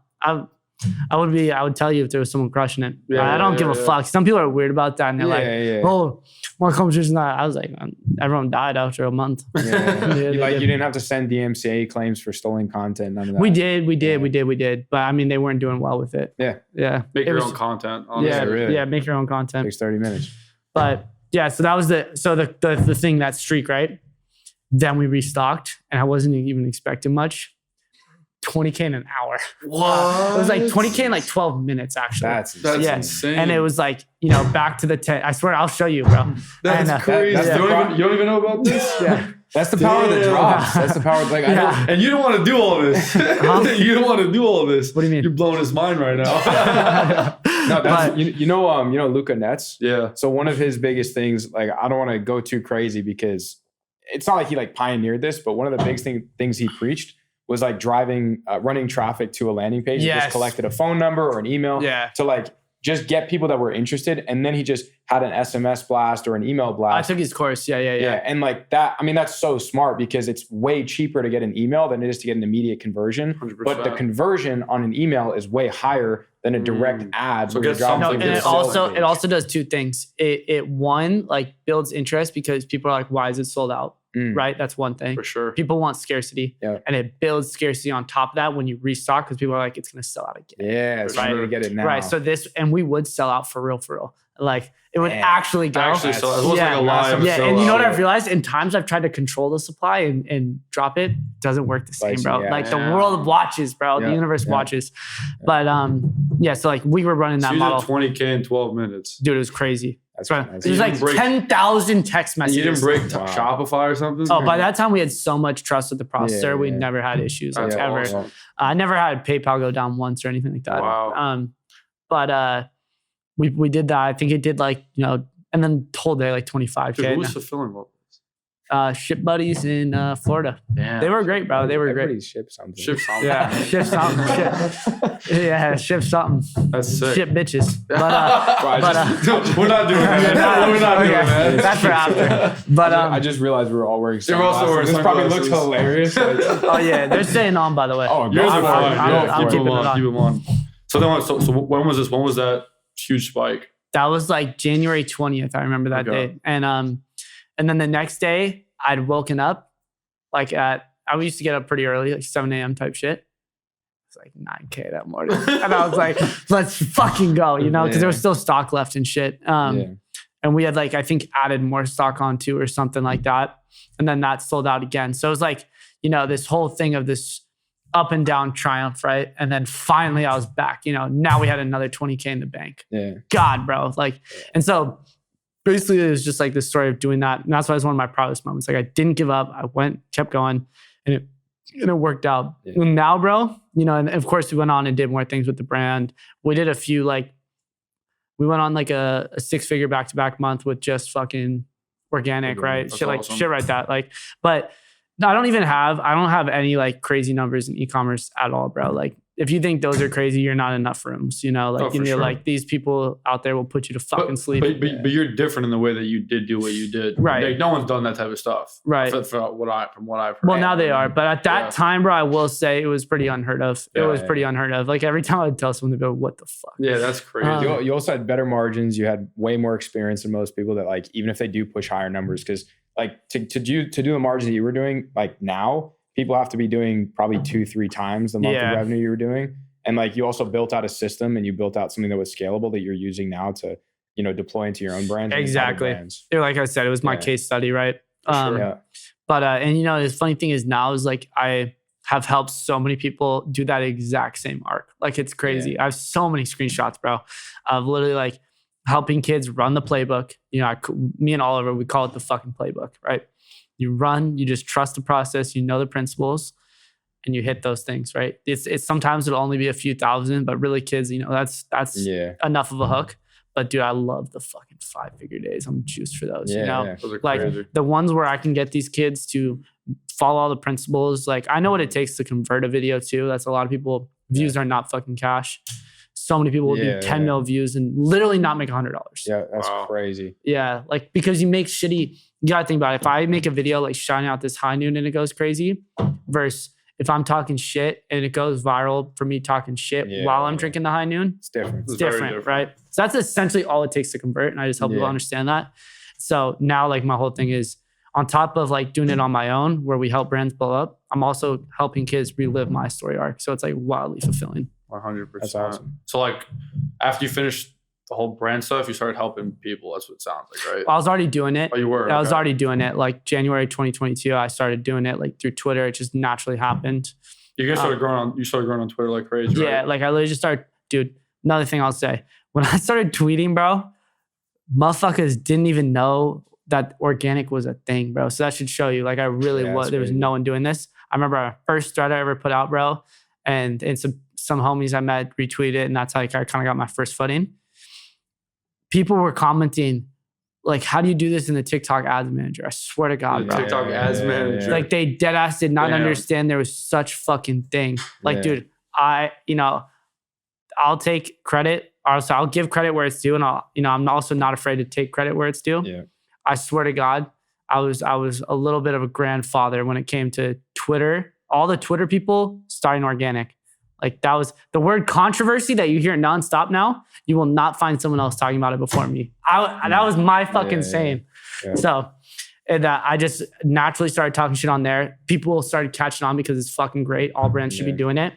I would tell you if there was someone crushing it. Yeah, I don't give a yeah. fuck. Some people are weird about that. And they're Yeah. oh, more competition than that. I was like, everyone died after a month. Yeah. Yeah, you they did. didn't have to send DMCA claims for stolen content. None of that. We did. But I mean, they weren't doing well with it. Yeah. Yeah. Make It your was- own content. Honestly. Yeah, really. make your own It content. takes 30 minutes. But yeah, so that was the thing, that streak, right? Then we restocked, and I wasn't even expecting much. 20K in an hour. What? It was like 20K in like 12 minutes, actually. That's Yeah. insane. And it was like, back to the 10. I swear, I'll show you, bro. That's And, crazy. that's the you don't even know about this? Yeah. That's the power of the Damn. drops. That's the power of I know. And you don't want to do all this. You don't want to do all this. What do you mean? You're blowing his mind right now. No, that's, But- you know Luca Netz? Yeah. So one of his biggest things, like I don't want to go too crazy because it's not like he like pioneered this, but one of the big things he preached was like running traffic to a landing page. He Yes. just collected a phone number or an email Yeah. to like just get people that were interested. And then he just had an SMS blast or an email I blast. took his course. Yeah. And like that, I mean, that's so smart because it's way cheaper to get an email than it is to get an immediate conversion. 100%. But the conversion on an email is way higher than a direct ad. So where you're get dropping No, something and people it to the also page. it also does two things. It one, like, builds interest because people are like, why is it sold out? Mm. Right? That's one thing. For sure. People want scarcity. Yeah. And it builds scarcity on top of that when you restock because people are like, it's gonna sell out again. Yeah, it's Right. right to get it now. Right. So and we would sell out for real. Like it would Man. actually go. Actually, so it wasn't Yeah. like a live. Yeah, and you know what sellout. I've realized? In times I've tried to control the supply and drop it, doesn't work the same, Like, bro. yeah. Like the world watches, bro. The Yeah, universe yeah. watches. But so like we were running that So you model. did 20K in 12 minutes. Dude, it was crazy. That's Bro, crazy. it was You like didn't break- 10,000 text And messages. you didn't break Wow. Shopify or something? Oh, by that time we had so much trust with the processor. Yeah, We yeah. never had issues like That's ever. awesome. I never had PayPal go down once or anything like that. Wow. But we did that. I think it did like, and then whole day like 25K. Dude, who was fulfilling all this? Ship Buddies in Florida. Damn. They were great, bro. They were great. Everybody ship something. Ship something. Yeah, ship something. Ship something. That's sick. Ship bitches. But we're not doing that. We're not doing that. that's for after. But I just realized we were all wearing They're also sunglasses. wearing This probably sunglasses. looks hilarious. oh yeah, they're staying on, by the way. Oh, Yours God. are fine. I'm Keep keeping them it on. Keep them on. So then, so when was this? When was that huge spike? That was like January 20th. I remember that Okay. day. And then the next day I'd woken up like I used to get up pretty early, like 7 a.m. type shit. It's like 9K that morning. And I was like, let's fucking go, because there was still stock left and shit. And we had like, I think added more stock on too or something like that. And then that sold out again. So it was like, this whole thing of this up and down triumph, right? And then finally I was back, now we had another 20K in the bank. Yeah. God, bro. And so basically it was just like the story of doing that. And that's why it was one of my proudest moments. Like I didn't give up. I kept going and it worked out. Yeah. And now, bro, and of course we went on and did more things with the brand. We did a few, we went on like a 6-figure back-to-back month with just fucking organic, right? That's Shit awesome. shit like that. But I don't have any like crazy numbers in e-commerce at all, bro. Like if you think those are crazy, you're not in enough rooms, for sure. like these people out there will put you to fucking sleep. But you're different in the way that you did do what you did. Right. Like, no one's done that type of stuff. Right. From what I've heard. Well, now they are. But at that time, bro, I will say it was pretty unheard of. It was Yeah. pretty unheard of. Like every time I'd tell someone, they'd go, what the fuck? Yeah, that's crazy. You also had better margins. You had way more experience than most people that like, even if they do push higher numbers, because like to do the margins that you were doing, like now people have to be doing probably 2-3 times the monthly revenue you were doing. And like you also built out a system and you built out something that was scalable that you're using now to, deploy into your own brands. and other Exactly. brands. Like I said, it was my case study, right? Yeah. But the funny thing is now is like I have helped so many people do that exact same arc. Like it's crazy. I have so many screenshots, bro, of literally like helping kids run the playbook. Me and Oliver, we call it the fucking playbook, right? You run, you just trust the process, the principles, and you hit those things, right? It's sometimes it'll only be a few thousand, but really kids, that's enough of a hook. But dude, I love the fucking 5-figure days. I'm juiced for those, Those are crazy. Like the ones where I can get these kids to follow all the principles. Like I know what it takes to convert a video too. That's a lot of people, views are not fucking cash. So many people will do 10 mil views and literally not make $100. Yeah, that's crazy. Yeah, like because you make shitty, you gotta think about it. If I make a video like shining out this high noon and it goes crazy versus if I'm talking shit and it goes viral for me talking shit while I'm drinking the high noon, It's different. it's different, right? So that's essentially all it takes to convert. And I just help people understand that. So now like my whole thing is on top of like doing it on my own where we help brands blow up, I'm also helping kids relive my story arc. So it's like wildly fulfilling. 100%. That's awesome. So like after you finished the whole brand stuff, you started helping people. That's what it sounds like, right? I was already doing it. Oh, you were? I was already doing it. Like January 2022, I started doing it like through Twitter. It just naturally happened. You guys started growing on Twitter like crazy, right? Yeah, like I literally just started, dude, another thing I'll say. When I started tweeting, bro, motherfuckers didn't even know that organic was a thing, bro. So that should show you, like I really was, there was no one doing this. I remember our first thread I ever put out, bro, and some homies I met retweeted, and that's how I kind of got my first footing. People were commenting, like, how do you do this in the TikTok ads manager? I swear to God, bro. TikTok ads manager. Like they dead ass did not understand there was such fucking thing. Like, dude, I'll take credit. Also, I'll give credit where it's due, and I'm also not afraid to take credit where it's due. Yeah. I swear to God, I was a little bit of a grandfather when it came to Twitter. All the Twitter people starting organic. Like that was the word controversy that you hear nonstop now. You will not find someone else talking about it before me. That was my fucking saying. Yeah. So I just naturally started talking shit on there. People started catching on because it's fucking great. All brands should be doing it.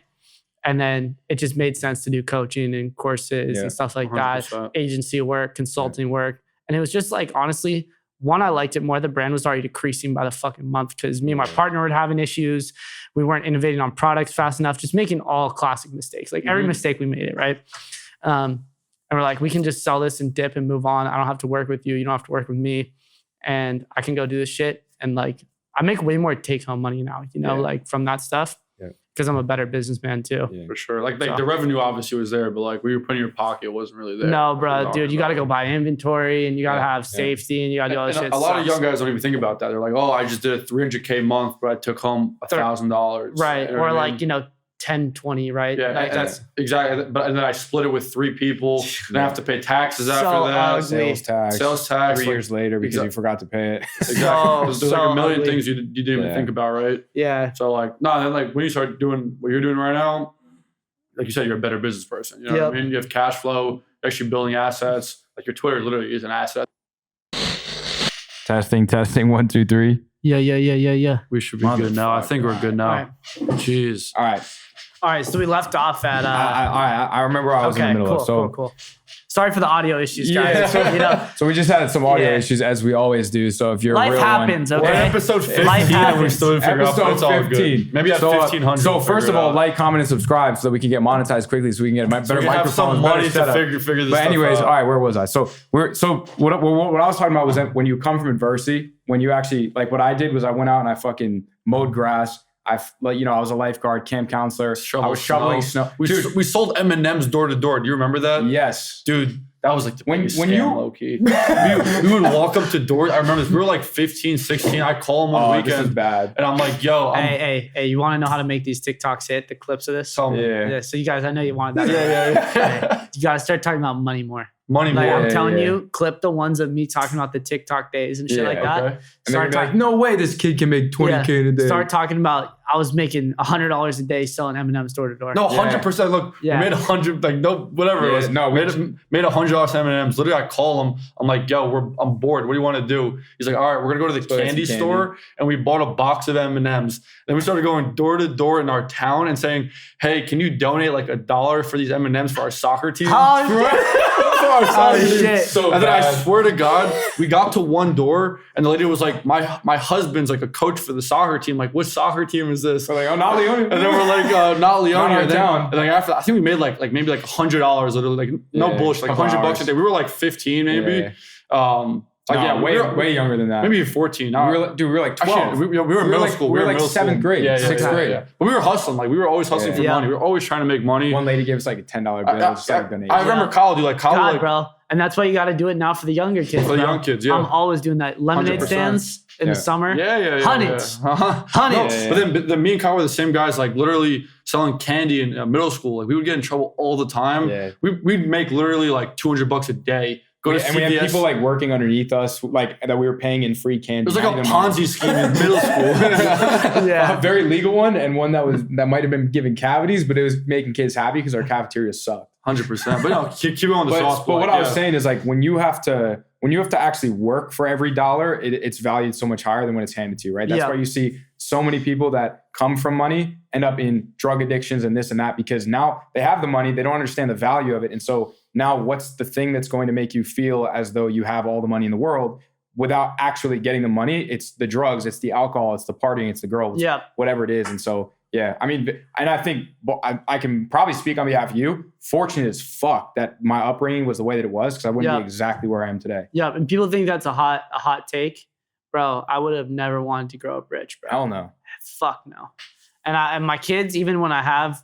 And then it just made sense to do coaching and courses and stuff like 100%. That. Agency work, consulting work. And it was just like, honestly, one, I liked it more. The brand was already decreasing by the fucking month because me and my partner were having issues. We weren't innovating on products fast enough, just making all classic mistakes. Like every mistake we made it, right? And we're like, we can just sell this and dip and move on. I don't have to work with you. You don't have to work with me. And I can go do this shit. And like, I make way more take home money now, like from that stuff. Yeah. because I'm a better businessman too. Yeah. For sure. Like the revenue obviously was there, but like what you put in your pocket wasn't really there. No, bro, dude, you got to go buy inventory and you got to have safety and you got to do all this And shit. a lot of young guys don't even think about that. They're like, oh, I just did a $300K month, but I took home $1,000. Right. You know Or what I like, mean? you know, 10, 20, right? Yeah, Like that's exactly. But and then I split it with 3 people. Then I have to pay taxes after that. ugly. Sales tax 3 like, years later because you forgot to pay it. Exactly. There's like a million ugly. things you didn't even think about, right? Yeah. So like, no, and then like when you start doing what you're doing right now, like you said, you're a better business person. You know what I mean? You have cash flow, you're actually building assets. Like your Twitter literally is an asset. Testing. 1, 2, 3. Yeah. We should be good now. I think we're good now. All right. Jeez. All right. So we left off at. I remember I was in the middle of. Cool. Sorry for the audio issues, guys. Yeah. So we just had some audio issues as we always do. So if you're Life a real happens, one, okay? We're at episode 15 Life and we happens. still didn't figure out, but it's all episode 15. good. Maybe at So, 1,500. So we'll first of figure it all, out. like, comment, and subscribe so that we can get monetized quickly, so we can get better So we have microphones, some better money to setup. figure this But stuff anyways, out. all right, where was I? So what I was talking about was that when you come from adversity, when you actually, like, what I did was I went out and I fucking mowed grass. I was a lifeguard, camp counselor. I was shoveling snow. Dude, We sold M&Ms door to door. Do you remember that? yes. Dude, that was like the biggest when scam, you- low-key. we would walk up to doors. I remember this. We were like 15, 16. I call them on This is weekend. bad. And I'm like, yo. Hey, you want to know how to make these TikToks hit, the clips of this? Tell me. Yeah. So you guys, I know you wanted that. Yeah. You got to start talking about money more. Money Like more. I'm telling yeah. you, clip the ones of me talking about the TikTok days and shit Yeah, like that. okay. And then Start you'd be like, talking. no way this kid can make 20K in a day. Start talking about. I was making $100 a day selling M&M's door to door. No, Yeah. 100%. Look, Yeah. we made 100, like, no, whatever it Yeah, was. no, we made $100 M&Ms. Literally, I call him. I'm like, yo, I'm bored. What do you want to do? He's like, all right, we're going to go to the Go get candy some store. And we bought a box of M&Ms. Then we started going door to door in our town and saying, hey, can you donate like $1 for these M&Ms for our soccer team? Oh, shit. So And then I bad. swear to God, we got to one door and the lady was like, my husband's like a coach for the soccer team. Like, what soccer team is this? We're like, oh, not Leone. And then we're like, not Leone. Not our And then, town. and like after, I think we made like maybe like $100, literally, like no Yeah, bullshit, like couple $100 a hours. day. We were like 15 maybe. Like, No, we way younger than that. maybe 14. we were like 12. Actually, we were in middle school. We were like middle 7th school. grade, 6th grade. But we were hustling. Like we were always hustling Yeah. for Yeah. money. We were always trying to make money. One lady gave us like a $10 bill. Just like donation. I remember Kyle, dude. Like Kyle, God, like, bro. And that's why you got to do it now for the younger kids. For the bro. young kids, yeah. I'm always doing that. Lemonade 100%. stands in the summer. Yeah. Hundreds. Yeah. Hundreds. No, but then me and Kyle were the same guys, like literally selling candy in middle school. Like we would get in trouble all the time. Yeah. We'd make literally like $200 a day. Go to And we had CVS. people like working underneath us, like that we were paying in free candy. It was like Not a even Ponzi scheme in middle school. Yeah. A very legal one, and one that might have been giving cavities, but it was making kids happy because our cafeteria sucked. 100%. But no, keep it on the sauce. But what I was saying is like when you have to actually work for every dollar, it's valued so much higher than when it's handed to you, right? That's Yeah. why you see so many people that come from money end up in drug addictions and this and that because now they have the money, they don't understand the value of it, and so now what's the thing that's going to make you feel as though you have all the money in the world without actually getting the money? It's the drugs, it's the alcohol, it's the partying, it's the girls, Yeah. whatever it is, and so. Yeah, I mean, and I think I can probably speak on behalf of you. Fortunate as fuck that my upbringing was the way that it was because I wouldn't be exactly where I am today. Yeah. And people think that's a hot take. Bro, I would have never wanted to grow up rich, bro. Hell no. Fuck no. And my kids, even when I have,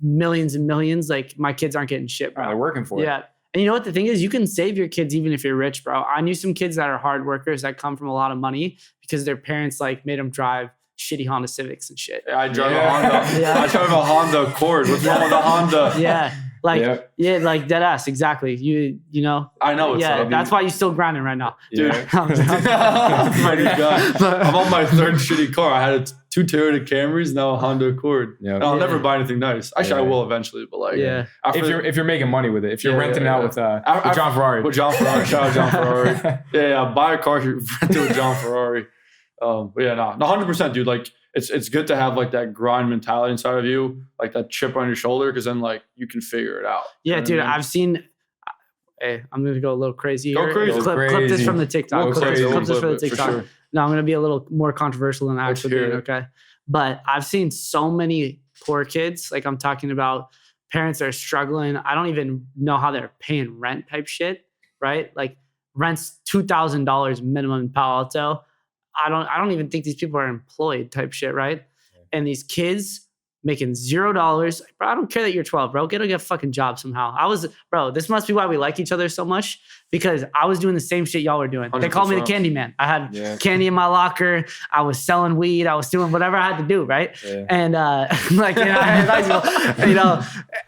millions and millions, like my kids aren't getting shit, bro. They're working for it. Yeah. And you know what the thing is? You can save your kids even if you're rich, bro. I knew some kids that are hard workers that come from a lot of money because their parents like made them drive shitty Honda Civics and shit. I drive a Honda. Yeah. I drive a Honda Accord. What's wrong with a Honda? Yeah. Like, Yeah. like dead ass. Exactly. You know. I know it's Yeah. up. That's why you're still grinding right now. Dude. Yeah. My God. I'm on my third shitty car. I had 2 Toyota Camrys, now a Honda Accord. Yeah. And I'll Yeah. never buy anything nice. Actually, I Yeah. will eventually, but like, Yeah. after, If you're making money with it, if you're Yeah, renting yeah, it out yeah. with John Ferrari. with John Ferrari, shout out John Ferrari. Yeah, buy a car, rent it with John Ferrari. But yeah, no, 100%, dude. Like, it's good to have like that grind mentality inside of you, like that chip on your shoulder, because then like you can figure it out. Yeah, You know dude. what I mean? I've seen. Hey, I'm gonna go a little crazy Go here. crazy. Clip this Crazy. from the TikTok. Go Clip crazy. this from the Clip it, for TikTok. sure. No, I'm gonna be a little more controversial than Let's actually hear being it. okay. But I've seen so many poor kids. Like I'm talking about parents that are struggling. I don't even know how they're paying rent type shit, right? Like rent's $2,000 minimum in Palo Alto. I don't even think these people are employed type shit, right? And these kids making $0. Bro, I don't care that you're 12, bro. Get a fucking job somehow. Bro, this must be why we like each other so much, because I was doing the same shit y'all were doing. 100%. They called me the candy man. I had candy in my locker. I was selling weed. I was doing whatever I had to do, right? Yeah. And like,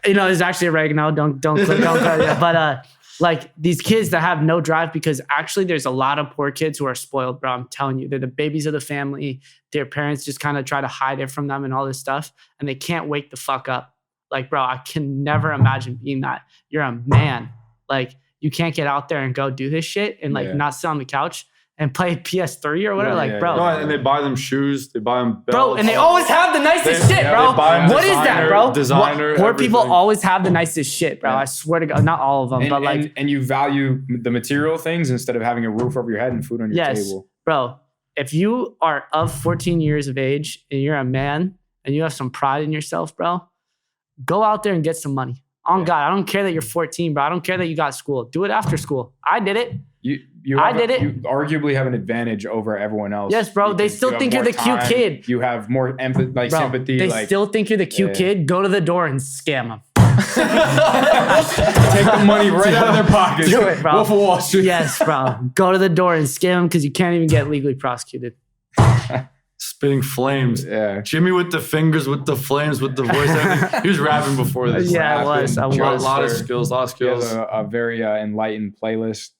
it's actually oregano. Don't click on it. But like these kids that have no drive, because actually there's a lot of poor kids who are spoiled, bro. I'm telling you, they're the babies of the family. Their parents just kind of try to hide it from them and all this stuff. And they can't wake the fuck up. Like, bro, I can never imagine being that. You're a man. Like, you can't get out there and go do this shit and like not sit on the couch and play PS3 or whatever. Bro. No, and they buy them shoes, they buy them belts. Bro, and they always have the nicest shit, bro. What is that, bro? Poor people always have the nicest shit, bro. I swear to God. Not all of them, but like. And you value the material things instead of having a roof over your head and food on your table. Bro. If you are of 14 years of age and you're a man and you have some pride in yourself, bro, go out there and get some money. On God, I don't care that you're 14, bro. I don't care that you got school. Do it after school. I did it. You arguably have an advantage over everyone else. Yes, bro. They still think you're the cute kid. You have more empathy, sympathy. They still think you're the cute kid. Go to the door and scam them. Take the money right out of their pockets. Do it, bro. Wolf of Wall Street. Yes, bro. Go to the door and scam them because you can't even get legally prosecuted. Spitting flames. Yeah. Jimmy with the fingers, with the flames, with the voice. He was rapping before this. Yeah, I was. A lot of skills. A very enlightened playlist.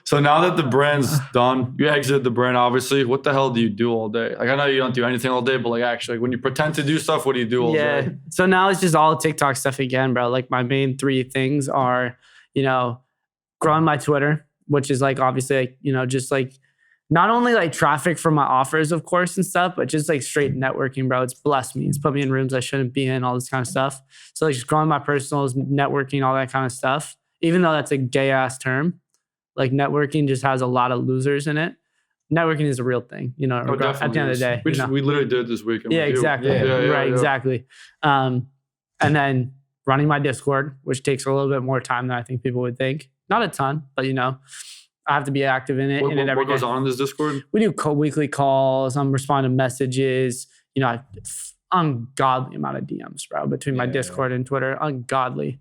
So now that the brand's done, you exited the brand, obviously. What the hell do you do all day? Like, I know you don't do anything all day, but like actually, when you pretend to do stuff, what do you do all day? So now it's just all TikTok stuff again, bro. Like my main 3 things are, growing my Twitter, which is like obviously, like, just like, not only like traffic from my offers, of course, and stuff, but just like straight networking, bro. It's blessed me. It's put me in rooms I shouldn't be in, all this kind of stuff. So like just growing my personals, networking, all that kind of stuff. Even though that's a gay ass term, like networking just has a lot of losers in it. Networking is a real thing, at the end of the day. We literally did it this weekend. Yeah, exactly. Exactly. And then running my Discord, which takes a little bit more time than I think people would think. Not a ton, but I have to be active in it. What goes on in this Discord? We do weekly calls. I'm responding to messages. Ungodly amount of DMs, bro, between my Discord and Twitter. Ungodly.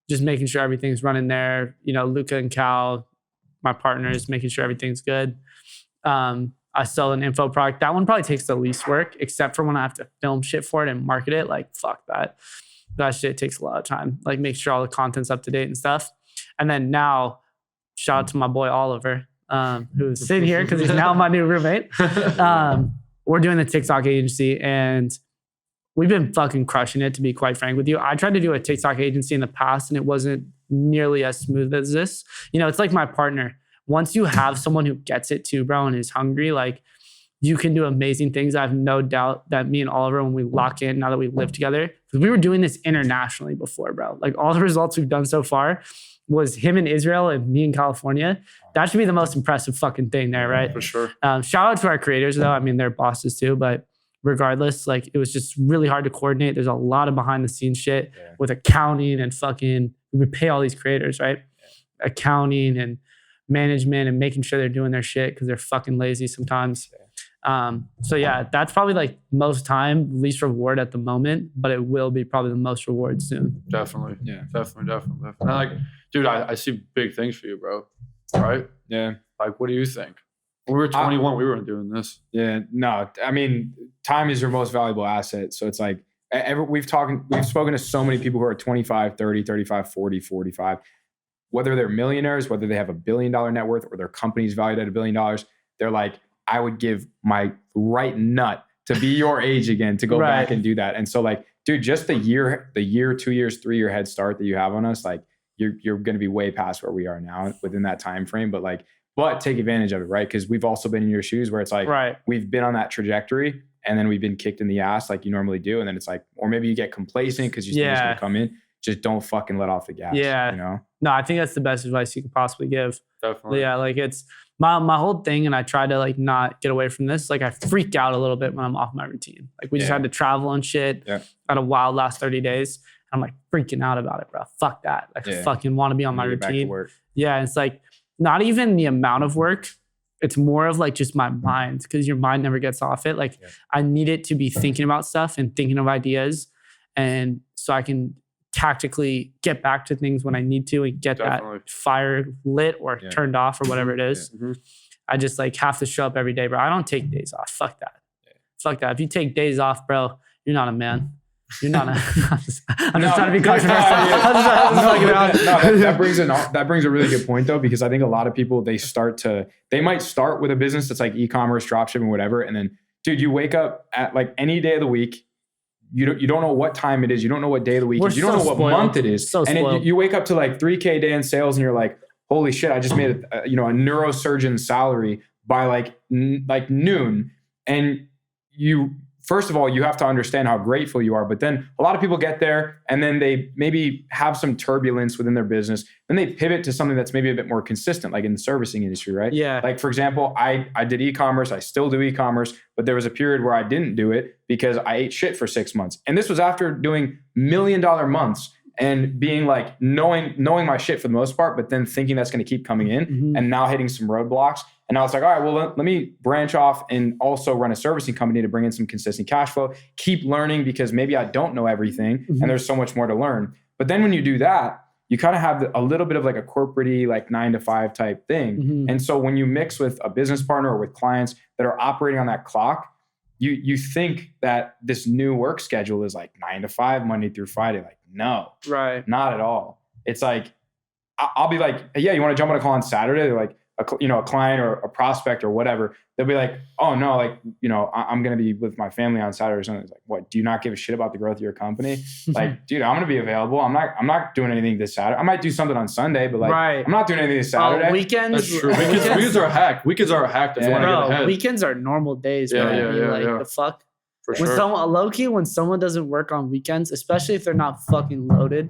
Just making sure everything's running there. Luca and Cal, my partners, making sure everything's good. I sell an info product. That one probably takes the least work, except for when I have to film shit for it and market it. Like, fuck that. That shit takes a lot of time. Like, make sure all the content's up to date and stuff. And then now, shout out to my boy Oliver, who's sitting here because he's now my new roommate. We're doing the TikTok agency and we've been fucking crushing it, to be quite frank with you. I tried to do a TikTok agency in the past and it wasn't nearly as smooth as this. It's like my partner. Once you have someone who gets it too, bro, and is hungry, like you can do amazing things. I have no doubt that me and Oliver, when we lock in, now that we live together, because we were doing this internationally before, bro. Like all the results we've done so far was him in Israel and me in California. That should be the most impressive fucking thing there, right? For sure. Shout out to our creators, though. I mean, they're bosses too, but regardless, like it was just really hard to coordinate. There's a lot of behind the scenes shit with accounting and fucking, we pay all these creators, right? Yeah. Accounting and management and making sure they're doing their shit because they're fucking lazy sometimes. So yeah, that's probably like most time, least reward at the moment, but it will be probably the most reward soon. Definitely. Yeah. Definitely. And like, dude, I see big things for you, bro. Right? Yeah. Like, what do you think? When we were 21, we weren't doing this. Yeah. No, I mean, time is your most valuable asset. So it's like, we've spoken to so many people who are 25, 30, 35, 40, 45, whether they're millionaires, whether they have $1 billion net worth or their company's valued at $1 billion, they're like, I would give my right nut to be your age again, to go back and do that. And so like, dude, just the year, 2 years, 3 year head start that you have on us, like you're going to be way past where we are now within that time frame. But take advantage of it, right? Because we've also been in your shoes where it's like, we've been on that trajectory and then we've been kicked in the ass like you normally do. And then it's like, or maybe you get complacent because you think it's going to come in. Just don't fucking let off the gas. Yeah. No, I think that's the best advice you could possibly give. Definitely. Yeah. Like it's my whole thing. And I try to like not get away from this. Like I freak out a little bit when I'm off my routine. Like we just had to travel and shit. Yeah. Had a wild last 30 days. I'm like freaking out about it, bro. Fuck that. I fucking want to be on my routine. Yeah. It's like not even the amount of work. it's more of like just my mind, because your mind never gets off it. Like I need it to be thinking about stuff and thinking of ideas, and so I can tactically get back to things when I need to and get that fire lit or turned off or whatever it is. I just like have to show up every day, bro. I don't take days off. Fuck that. Fuck that. If you take days off, bro, you're not a man. You're not a. I'm just trying to be controversial. That brings a really good point though, because I think a lot of people they might start with a business that's like e-commerce, dropshipping, whatever, and then dude, you wake up at like any day of the week. You don't know what time it is. You don't know what day of the week is. You don't know what month it is. And you wake up to like 3K a day in sales, and you're like, holy shit! I just made a neurosurgeon salary by like noon, and you. First of all, you have to understand how grateful you are. But then a lot of people get there and then they maybe have some turbulence within their business. Then they pivot to something that's maybe a bit more consistent, like in the servicing industry, right? Yeah. Like, for example, I did e-commerce. I still do e-commerce, but there was a period where I didn't do it because I ate shit for 6 months. And this was after doing $1 million months and being like knowing my shit for the most part, but then thinking that's going to keep coming in and now hitting some roadblocks. And I was like, all right, well, let me branch off and also run a servicing company to bring in some consistent cash flow, keep learning because maybe I don't know everything and there's so much more to learn. But then when you do that, you kind of have a little bit of like a corporate-y, like 9-to-5 type thing. And so when you mix with a business partner or with clients that are operating on that clock, you think that this new work schedule is like 9 to 5, Monday through Friday. Like, no, right? Not at all. It's like, I'll be like, hey, yeah, you want to jump on a call on Saturday? They're like, a client or a prospect or whatever, they'll be like, oh no, like, I'm going to be with my family on Saturday or something. It's like, what, do you not give a shit about the growth of your company? Like, dude, I'm going to be available. I'm not doing anything this Saturday. I might do something on Sunday, but like, I'm not doing anything this Saturday. Weekends. That's true. Weekends are a hack. Weekends are a hack if you want to get ahead. Weekends are normal days. Yeah. The fuck? For when sure. Low-key, when someone doesn't work on weekends, especially if they're not fucking loaded,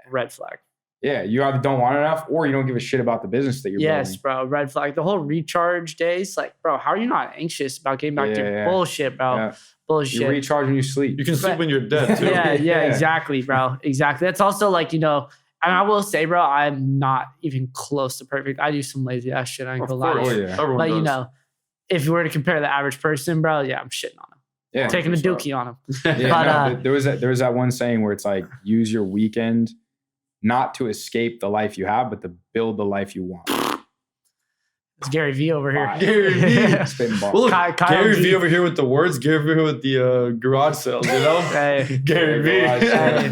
red flag. Yeah, you either don't want enough or you don't give a shit about the business that you're building. Yes, bro. Red flag. The whole recharge days, like, bro, how are you not anxious about getting back to your bullshit, bro? Yeah. Bullshit. You recharge when you sleep. You can sleep when you're dead, too. Yeah, exactly, bro. Exactly. That's also like, and I will say, bro, I'm not even close to perfect. I do some lazy ass shit. I ain't gonna lie to you. Everyone does. If you were to compare the average person, bro, yeah, I'm shitting on him. Yeah, taking a dookie on him. But there was that one saying where it's like, use your weekend not to escape the life you have, but to build the life you want. It's Gary V over here. Gary V. Well, look, Gary V over here with the words, Gary V with the garage sales, Hey. Gary V.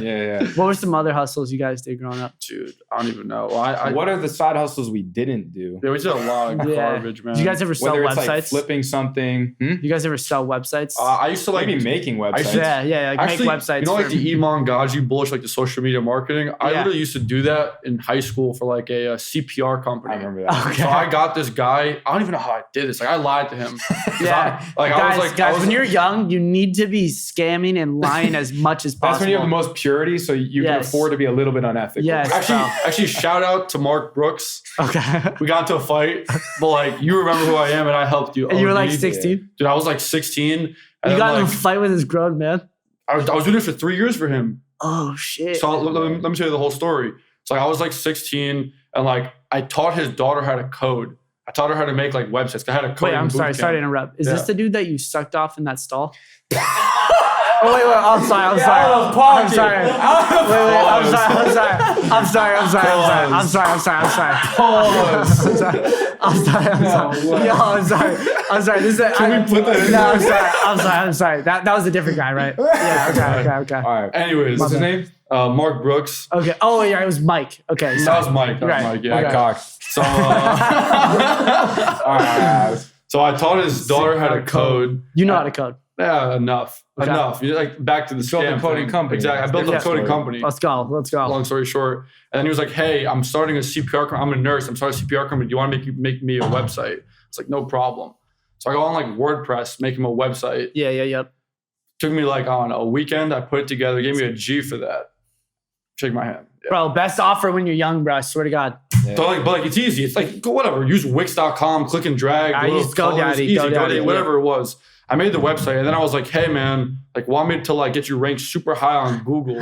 Yeah. What were some other hustles you guys did growing up? Dude, I don't even know. What are the side hustles we didn't do? Yeah, we did a lot of garbage, man. Did you guys ever sell websites? Like flipping something. You guys ever sell websites? I used to maybe making websites. Make websites. Like the eCom Gage bullshit, like the social media marketing. I literally used to do that in high school for like a CPR company. I remember that. Okay. So I got this guy. I don't even know how I did this. Like I lied to him. Guys, when you're young, you need to be scamming and lying as much as possible. That's when you have the most purity, so you can afford to be a little bit unethical. Yes. Actually, shout out to Mark Brooks. Okay. We got into a fight, but like you remember who I am, and I helped you. And you were like 16? Dude, I was like 16. You got in a fight with this grown man? I was doing it for 3 years for him. Oh shit. So let me tell you the whole story. So I was like 16, and like I taught his daughter how to code. I taught her how to make like websites. I had a code. Wait, I'm sorry to interrupt. Is this the dude that you sucked off in that stall? Oh wait, I'm sorry. Wait, I'm sorry. This is Can we put that in? No, I'm sorry. That was a different guy, right? Yeah, okay. All right. Anyways, what's his name? Mark Brooks. Okay. Oh yeah, it was Mike. Okay. That was Mike. Yeah. Mike Cox. So, so I taught his daughter how to code. You know how to code. Yeah, enough. Okay. Like back to the scam a coding company. Exactly. I built a coding company. Let's go. Long story short. And then he was like, hey, I'm starting a CPR company. I'm a nurse. I'm starting a CPR company. Do you want to make me a website? It's like, no problem. So I go on like WordPress, make him a website. Yep. Took me like on a weekend. I put it together. Gave me a G for that. Shake my hand. Yeah. Bro, best offer when you're young, bro. I swear to God. Yeah. So but it's easy. It's like, go whatever. Use Wix.com, click and drag. I used GoDaddy, whatever it was. I made the website and then I was like, hey man, like want me to like get you ranked super high on Google.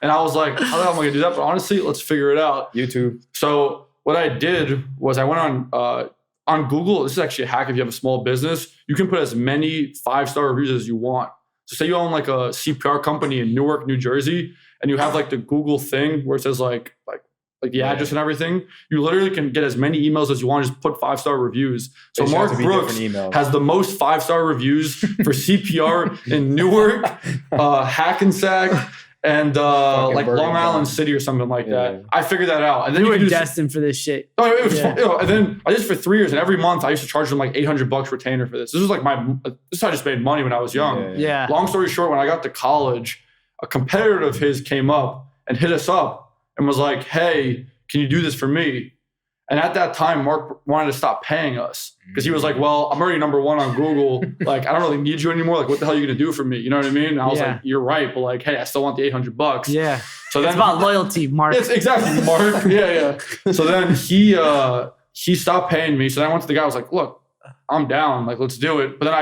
And I was like, how the hell am I gonna do that? But honestly, let's figure it out. YouTube. So what I did was I went on on Google, this is actually a hack if you have a small business. You can put as many 5-star reviews as you want. So say you own like a CPR company in Newark, New Jersey, and you have like the Google thing where it says like the address and everything. You literally can get as many emails as you want. Just put 5-star reviews. So Mark Brooks has the most 5-star reviews for CPR in Newark, Hackensack, and like Long Island City or something like that. I figured that out. And then you were destined for this shit. Oh, it was fun. And then I did it for 3 years, and every month I used to charge them like $800 retainer for this. This was like this is how I just made money when I was young. Yeah. Long story short, when I got to college, a competitor of his came up and hit us up and was like, hey, can you do this for me? And at that time, Mark wanted to stop paying us because he was like, well, I'm already number 1 on Google. Like, I don't really need you anymore. Like, what the hell are you going to do for me? You know what I mean? And I was like, you're right. But like, hey, I still want the $800. Yeah. So then, it's about loyalty, Mark. It's exactly, Mark. Yeah. So then he stopped paying me. So then I went to the guy. I was like, look, I'm down. Like, let's do it. But then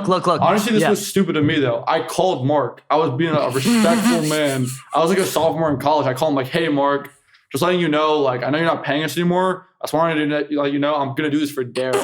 look. Honestly, this was stupid of me, though. I called Mark. I was being a respectful man. I was like a sophomore in college. I called him like, hey, Mark, just letting you know, like, I know you're not paying us anymore. I just wanted to let you know I'm going to do this for Daryl.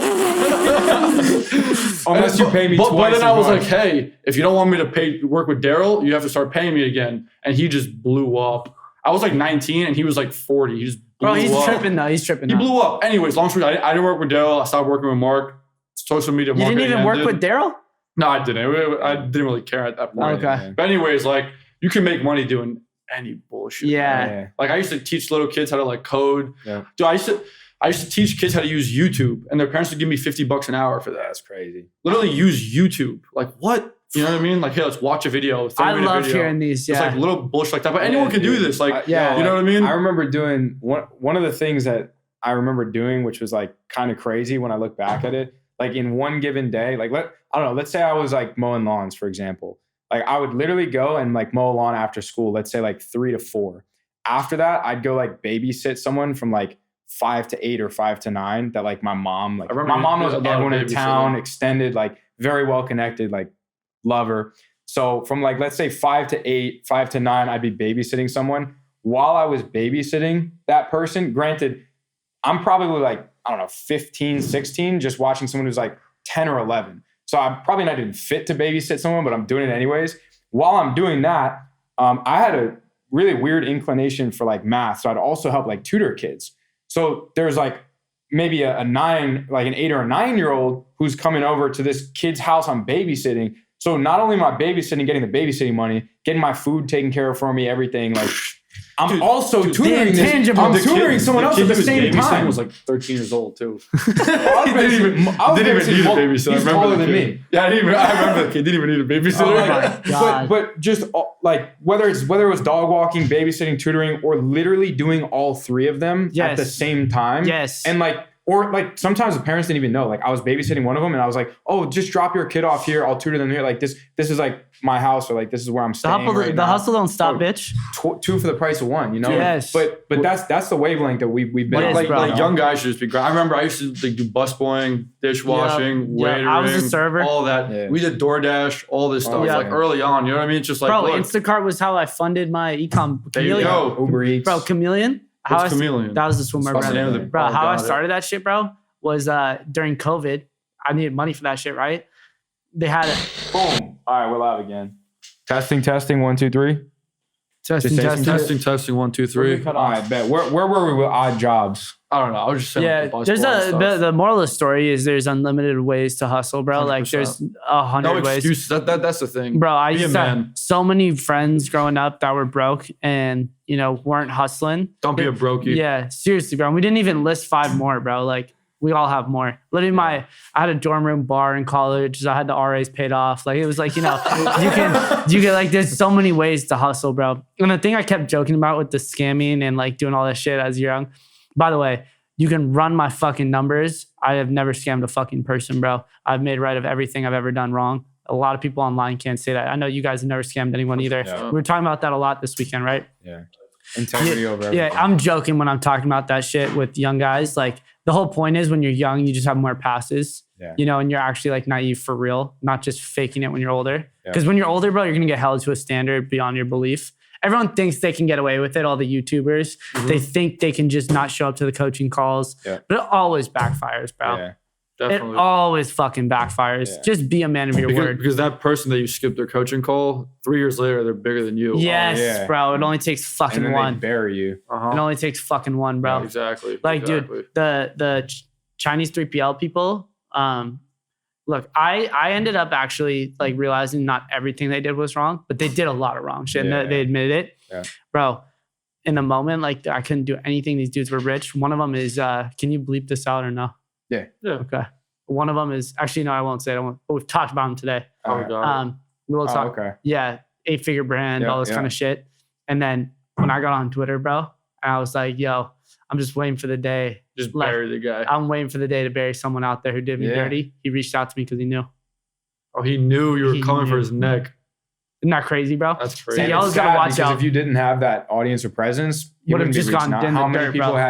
Unless you pay me twice. But then I was like, hey, if you don't want me to work with Daryl, you have to start paying me again. And he just blew up. I was like 19 and he was like 40. He just blew up. Bro, he's tripping though. He blew up. Anyways, long story, I didn't work with Daryl. I stopped working with Mark. Social media marketing. You didn't even work with Daryl? No, I didn't. I didn't really care at that point. Okay. But anyways, like, you can make money doing any bullshit. Yeah. Like, I used to teach little kids how to like code. Yeah. Dude, I used to teach kids how to use YouTube, and their parents would give me $50 an hour for that. That's crazy. Literally use YouTube. Like, what? You know what I mean? Like, hey, let's watch a video. I love hearing these. It's like little bullshit like that. But anyone can do this. Like, you know what I mean? I remember doing one of the things that I remember doing, which was like kind of crazy when I look back at it. Like in one given day, like let's say I was like mowing lawns, for example. Like I would literally go and like mow a lawn after school, let's say like 3 to 4. After that, I'd go like babysit someone from like 5 to 8 or 5 to 9 that like my mom knows everyone in town, extended, like very well connected, like love her. So from like, let's say 5 to 8, 5 to 9, I'd be babysitting someone. While I was babysitting that person, granted, I'm probably like, I don't know, 15, 16, just watching someone who's like 10 or 11. So I'm probably not even fit to babysit someone, but I'm doing it anyways. While I'm doing that, I had a really weird inclination for like math. So I'd also help like tutor kids. So there's like maybe an 8 or a 9-year-old who's coming over to this kid's house I'm babysitting. So not only am I babysitting, getting the babysitting money, getting my food taken care of for me, everything, like I'm also tutoring tutoring someone else at the same time. He was like 13 years old too. He didn't even need a babysitter. He's taller than me. Yeah, I remember the kid didn't even need a babysitter. Oh my God. But just like whether it was dog walking, babysitting, tutoring, or literally doing all 3 of them at the same time. Yes. And or sometimes the parents didn't even know. Like I was babysitting one of them and I was like, oh, just drop your kid off here. I'll tutor them here. Like this is like my house, or like this is where I'm staying. The hustle don't stop, bitch. 2 for the price of 1, you know? Yes. But that's the wavelength that we've been on. Like young guys should just be I remember I used to like do busboying, dishwashing, waitering. I was a server. All that. Yeah. We did DoorDash, all this stuff. Like early on, you know what I mean? It's just like, Instacart was how I funded my eCom. There you go. Uber Eats. Bro, Chameleon. Chameleon? That was the swimwear brand. Bro, how I started that shit, bro, was during COVID. I needed money for that shit, right? They had it. Boom. All right, we're live again. Testing, 1, 2, 3. Testing, 1, 2, 3. All right, bet. Where were we with odd jobs? I don't know. I was just saying. Yeah, there's the moral of the story is there's unlimited ways to hustle, bro. 100%. Like there's 100 ways. No excuses. That's the thing, bro. I used to have so many friends growing up that were broke and weren't hustling. Don't be a brokey. Yeah, seriously, bro. And we didn't even list 5 more, bro. Like we all have more. Literally, I had a dorm room bar in college. I had the RAs paid off. Like it was like you can like there's so many ways to hustle, bro. And the thing I kept joking about with the scamming and like doing all that shit as you're young. By the way, you can run my fucking numbers. I have never scammed a fucking person, bro. I've made right of everything I've ever done wrong. A lot of people online can't say that. I know you guys have never scammed anyone either. Yeah. We were talking about that a lot this weekend, right? Yeah. Integrity over everything. Yeah, I'm joking when I'm talking about that shit with young guys. Like the whole point is when you're young, you just have more passes. Yeah. And you're actually like naive for real, not just faking it when you're older. Because when you're older, bro, you're gonna get held to a standard beyond your belief. everyone thinks they can get away with it. All the YouTubers, they think they can just not show up to the coaching calls, but it always backfires, bro. Yeah. Definitely. It always fucking backfires. Yeah. Just be a man of your word. Because that person that you skipped their coaching call, 3 years later, they're bigger than you. Yes, bro. It only takes And fucking then one. they bury you. It only takes fucking one, bro. Yeah, exactly. Like, dude, the Chinese 3PL people, look, I ended up actually like realizing not everything they did was wrong, but they did a lot of wrong shit. And they admitted it. Yeah. Bro, in the moment, like I couldn't do anything. These dudes were rich. One of them is, can you bleep this out or no? Yeah. Okay. One of them is, actually, no, I won't say it. But we've talked about him today. We will talk. Okay. Yeah. 8-figure brand, all this kind of shit. And then when I got on Twitter, bro, I was like, yo, I'm just waiting for the day. Just bury the guy. I'm waiting for the day to bury someone out there who did me dirty. He reached out to me because he knew. Oh, he knew you were coming for his neck. Isn't that crazy, bro? That's crazy. So y'all gotta watch out. If you didn't have that audience or presence, he would have just gone in How the many dirt, people bro.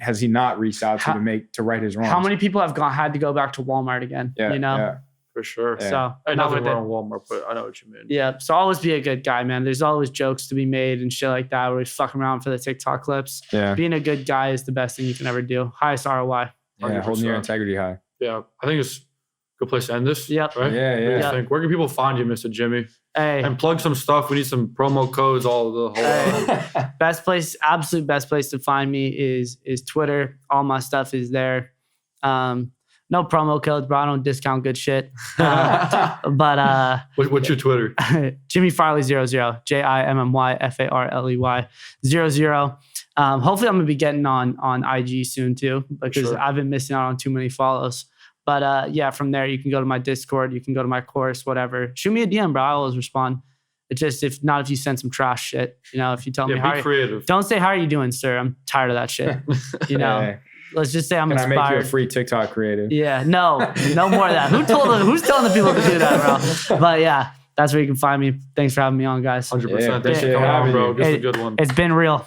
has he not reached out to right his wrongs? How many people have had to go back to Walmart again? Yeah, you know? yeah. For sure. So I not know with we're it. on Walmart, but I know what you mean. Yeah. So always be a good guy, man. There's always jokes to be made and shit like that where we fuck around for the TikTok clips. Yeah. Being a good guy is the best thing you can ever do. Highest ROI. Yeah, holding your integrity high. Yeah. I think it's a good place to end this. Yep. Right? Yeah, yeah. What do you think? Where can people find you, Mr. Jimmy? Hey. And plug some stuff. We need some promo codes, all the whole Best place, absolute best place to find me is Twitter. All my stuff is there. No promo codes, bro. I don't discount good shit. But What's your Twitter? Jimmy Farley 00. JIMMYFARLEY 00. Hopefully I'm gonna be getting on IG soon too, because I've been missing out on too many follows. But yeah, from there you can go to my Discord, you can go to my course, whatever. Shoot me a DM, bro. I always respond. It's just if you send some trash shit, if you tell me be creative. Don't say how are you doing, sir. I'm tired of that shit. Let's just say I'm Can inspired. I make you a free TikTok creative? Yeah, no more of that. Who's telling the people to do that, bro? But yeah, that's where you can find me. Thanks for having me on, guys. 100%. Yeah, Thanks for coming on, bro. This is a good one. It's been real.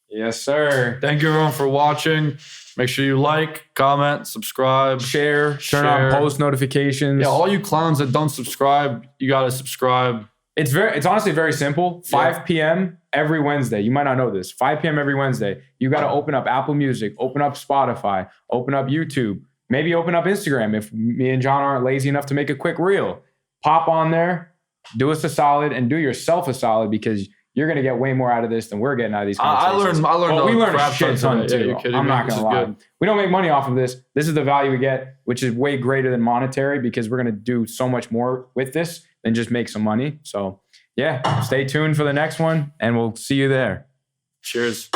Yes, sir. Thank you, everyone, for watching. Make sure you like, comment, subscribe, Share, turn on post notifications. Yeah, all you clowns that don't subscribe, you gotta subscribe. It's honestly very simple. 5 p.m. every Wednesday. You might not know this. 5 p.m. every Wednesday. You got to open up Apple Music, open up Spotify, open up YouTube, maybe open up Instagram if me and John aren't lazy enough to make a quick reel. Pop on there, do us a solid, and do yourself a solid, because you're going to get way more out of this than we're getting out of these conversations. I learned we learned a shit ton today. too. You're kidding I'm me? not going to lie. Good. We don't make money off of this. This is the value we get, which is way greater than monetary, because we're going to do so much more with this than just make some money. So yeah, stay tuned for the next one, and we'll see you there. Cheers.